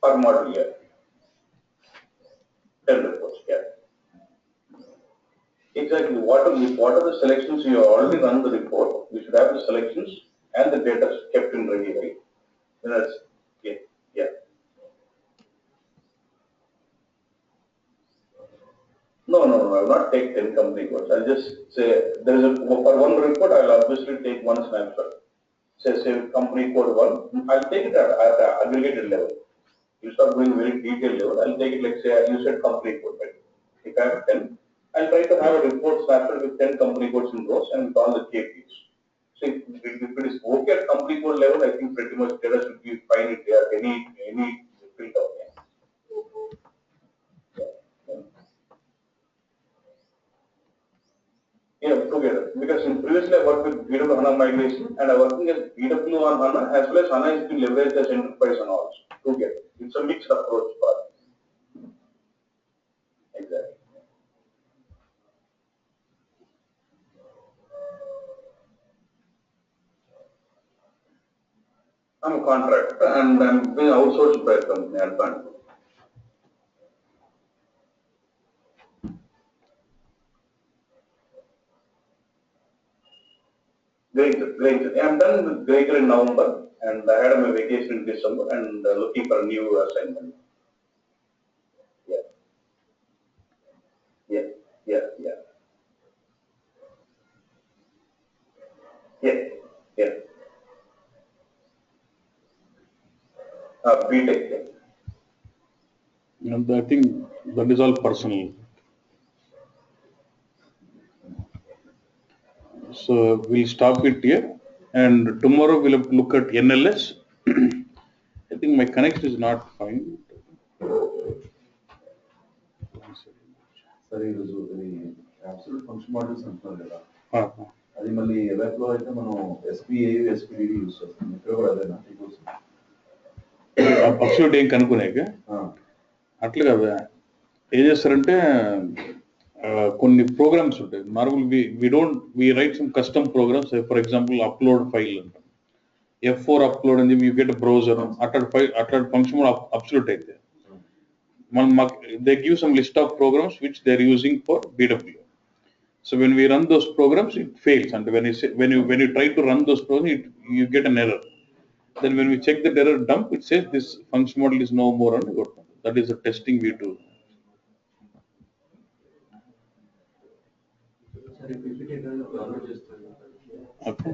Per model, yeah. exactly. What are the selections you have already run the report? You should have the selections and the data kept in ready, right? Then that's yeah, yeah. No, no, no. I will not take 10 company codes. I'll just say there is a for one report. I'll obviously take one snapshot. Say company code one. I'll take it at a aggregated level. You start doing very detailed level. I'll take it like say you said company code, right? If I have 10, I'll try to have a report snapshot with 10 company codes in rows and with all the KPIs. So if it is okay at company code level, I think pretty much data should be fine if there are any filter. Yeah. Yeah, together. Because in previously I worked with BW HANA migration and I working as BW on HANA as well as HANA is being leveraged as enterprise and also together. It's a mixed approach for exactly. I'm a contractor and I'm being outsourced by a company advanced. Great. I'm done with Greater in November and I had my vacation in December and looking for a new assignment. Yeah, yeah, yeah, yeah, yeah, yeah. BTech. Yeah. And I think that is all personal. So we'll stop it here. And tomorrow we'll have to look at NLS. I think my connection is not fine. సరే ఈరోజు ఇది absolute function models అంటున్నారు కదా Uh, అది మళ్ళీ వెబ్లో అయితే మనం ఎస్పీఏ ఎస్పీడి యూస్ చేస్తాం ఇక్కడ కూడా అదేనా అబ్సల్యూట్ ఏం కనుక్కునేక అట్లా కదా ఏం చేస్తారంటే కొన్ని ప్రోగ్రామ్స్ ఉంటాయి normal we write some custom programs for example upload file అంటాం F4 అప్లోడ్ అని యూ గెట్ బ్రౌజర్ అట్లాంటి ఫైల్ అట్లాంటి ఫంక్షన్ అబ్సల్యూట్ అయితే మనం they give some list of programs which they are using for BW. So when we run those programs, it fails. And when you try to run those programs, you get an error. Then when we check the error dump, it says this function model is no more on good. That is the testing we do. Okay.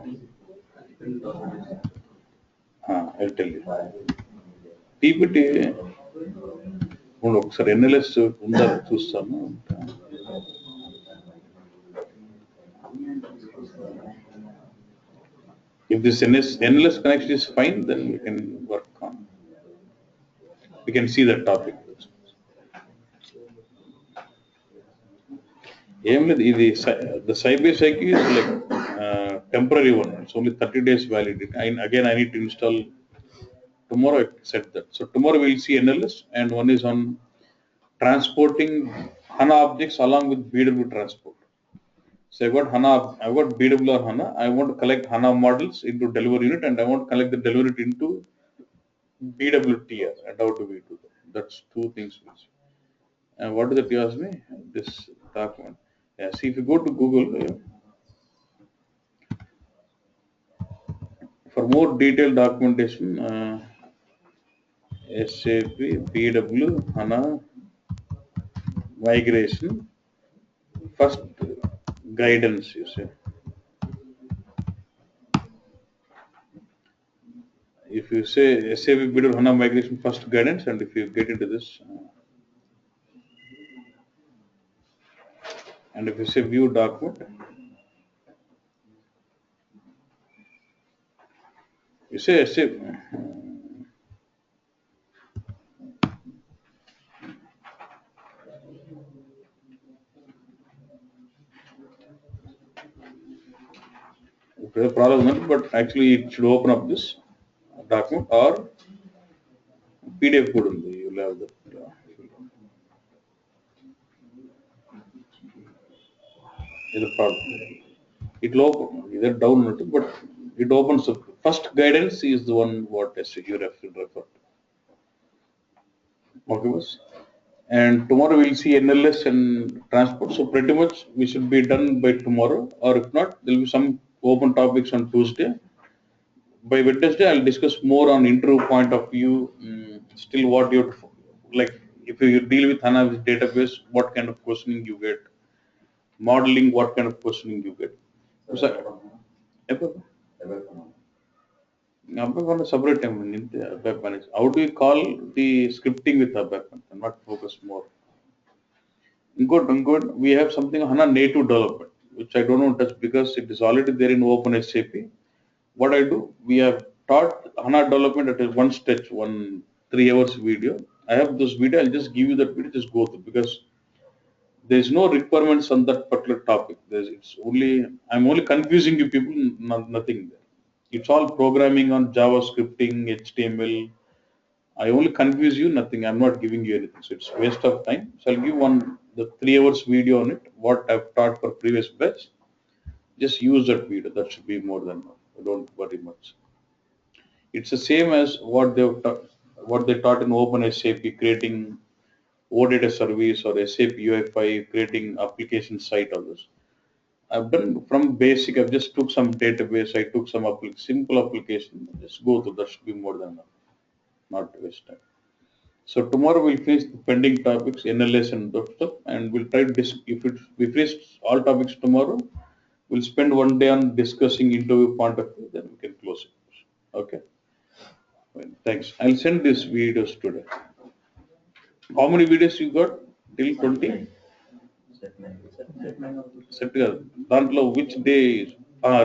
I'll tell you. PPT ఒకసారి NLS ఉందా చూస్తాను. If this NLS connection is fine, then we can work on. We can see that topic. The Sybase IQ is like temporary one. It's only 30 days validity. Again, I need to install. Tomorrow I set that. So tomorrow we'll see NLS and one is on transporting HANA objects along with BW transport. So I've got BW or HANA. I want to collect HANA models into delivery unit and I want to collect the delivery unit into BWTR. And how do we do that? That's two things. And what is it you asked me? This document. Yeah, see if you go to Google, for more detailed documentation, SAP BW HANA migration, first guidance, you say. If you say SAP BW HANA migration first guidance, and if you get into this, and if you say view document, you say SAP. Okay, problem not, but actually it should open up this document or PDF code only. You'll have that. Is the problem. It will open either down, but it opens up. First guidance is the one what you refer to. Okay, boss. And tomorrow we'll see NLS and transport. So pretty much we should be done by tomorrow, or if not, there'll be some open topics on Tuesday. By Wednesday, I'll discuss more on interview point of view. Still, what you like, if you deal with HANA with database, what kind of questioning you get, modeling, what kind of questioning you get. So, on a separate time, how do you call the scripting with ABAP? Not focus more. Good, good. We have something HANA native development, which I don't want to touch because it is already there in Open SAP. What I do, we have taught HANA development at one stage, 3 hours video. I have this video, I'll just give you that video, just go through because there is no requirements on that particular topic. I'm only confusing you people, nothing there. It's all programming on JavaScripting, HTML. I only confuse you, nothing. I'm not giving you anything. So it's waste of time. So I'll give the 3 hours video on it, what I've taught for previous batch. Just use that video. That should be more than enough. Don't worry much. It's the same as what they taught in Open SAP, creating OData service or SAP UI5, creating application site, all this. I've done from basic. I've just took some database. I took some simple application. Just go through. That should be more than enough. Not waste time. So tomorrow we'll finish the pending topics, NLS and that stuff, and we'll try to we finish all topics tomorrow, we'll spend one day on discussing interview point of view, then we can close it. Okay. Well, thanks. I'll send these videos today. How many videos you got? Till 20? Set together. Which day is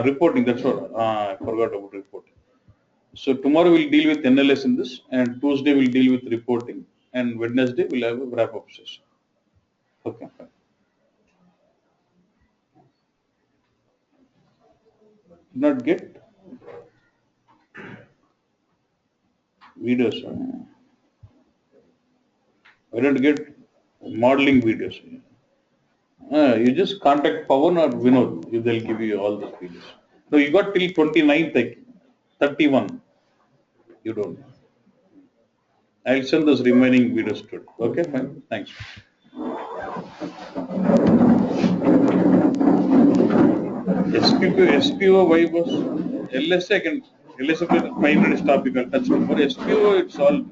reporting? That's what I forgot about reporting. So tomorrow we'll deal with NLS in this, and Tuesday we'll deal with reporting, and Wednesday we'll have a wrap-up session. Okay, fine. Did not get videos. I don't get modeling videos. You just contact Pawan or Vinod. They'll give you all those videos. No, you got till 29th, like 31. You don't. I'll send those remaining videos to you. Okay, fine. Thanks. SPO, why was LSA can LSA 5 minutes topic. I'll touch more. SPO, it's all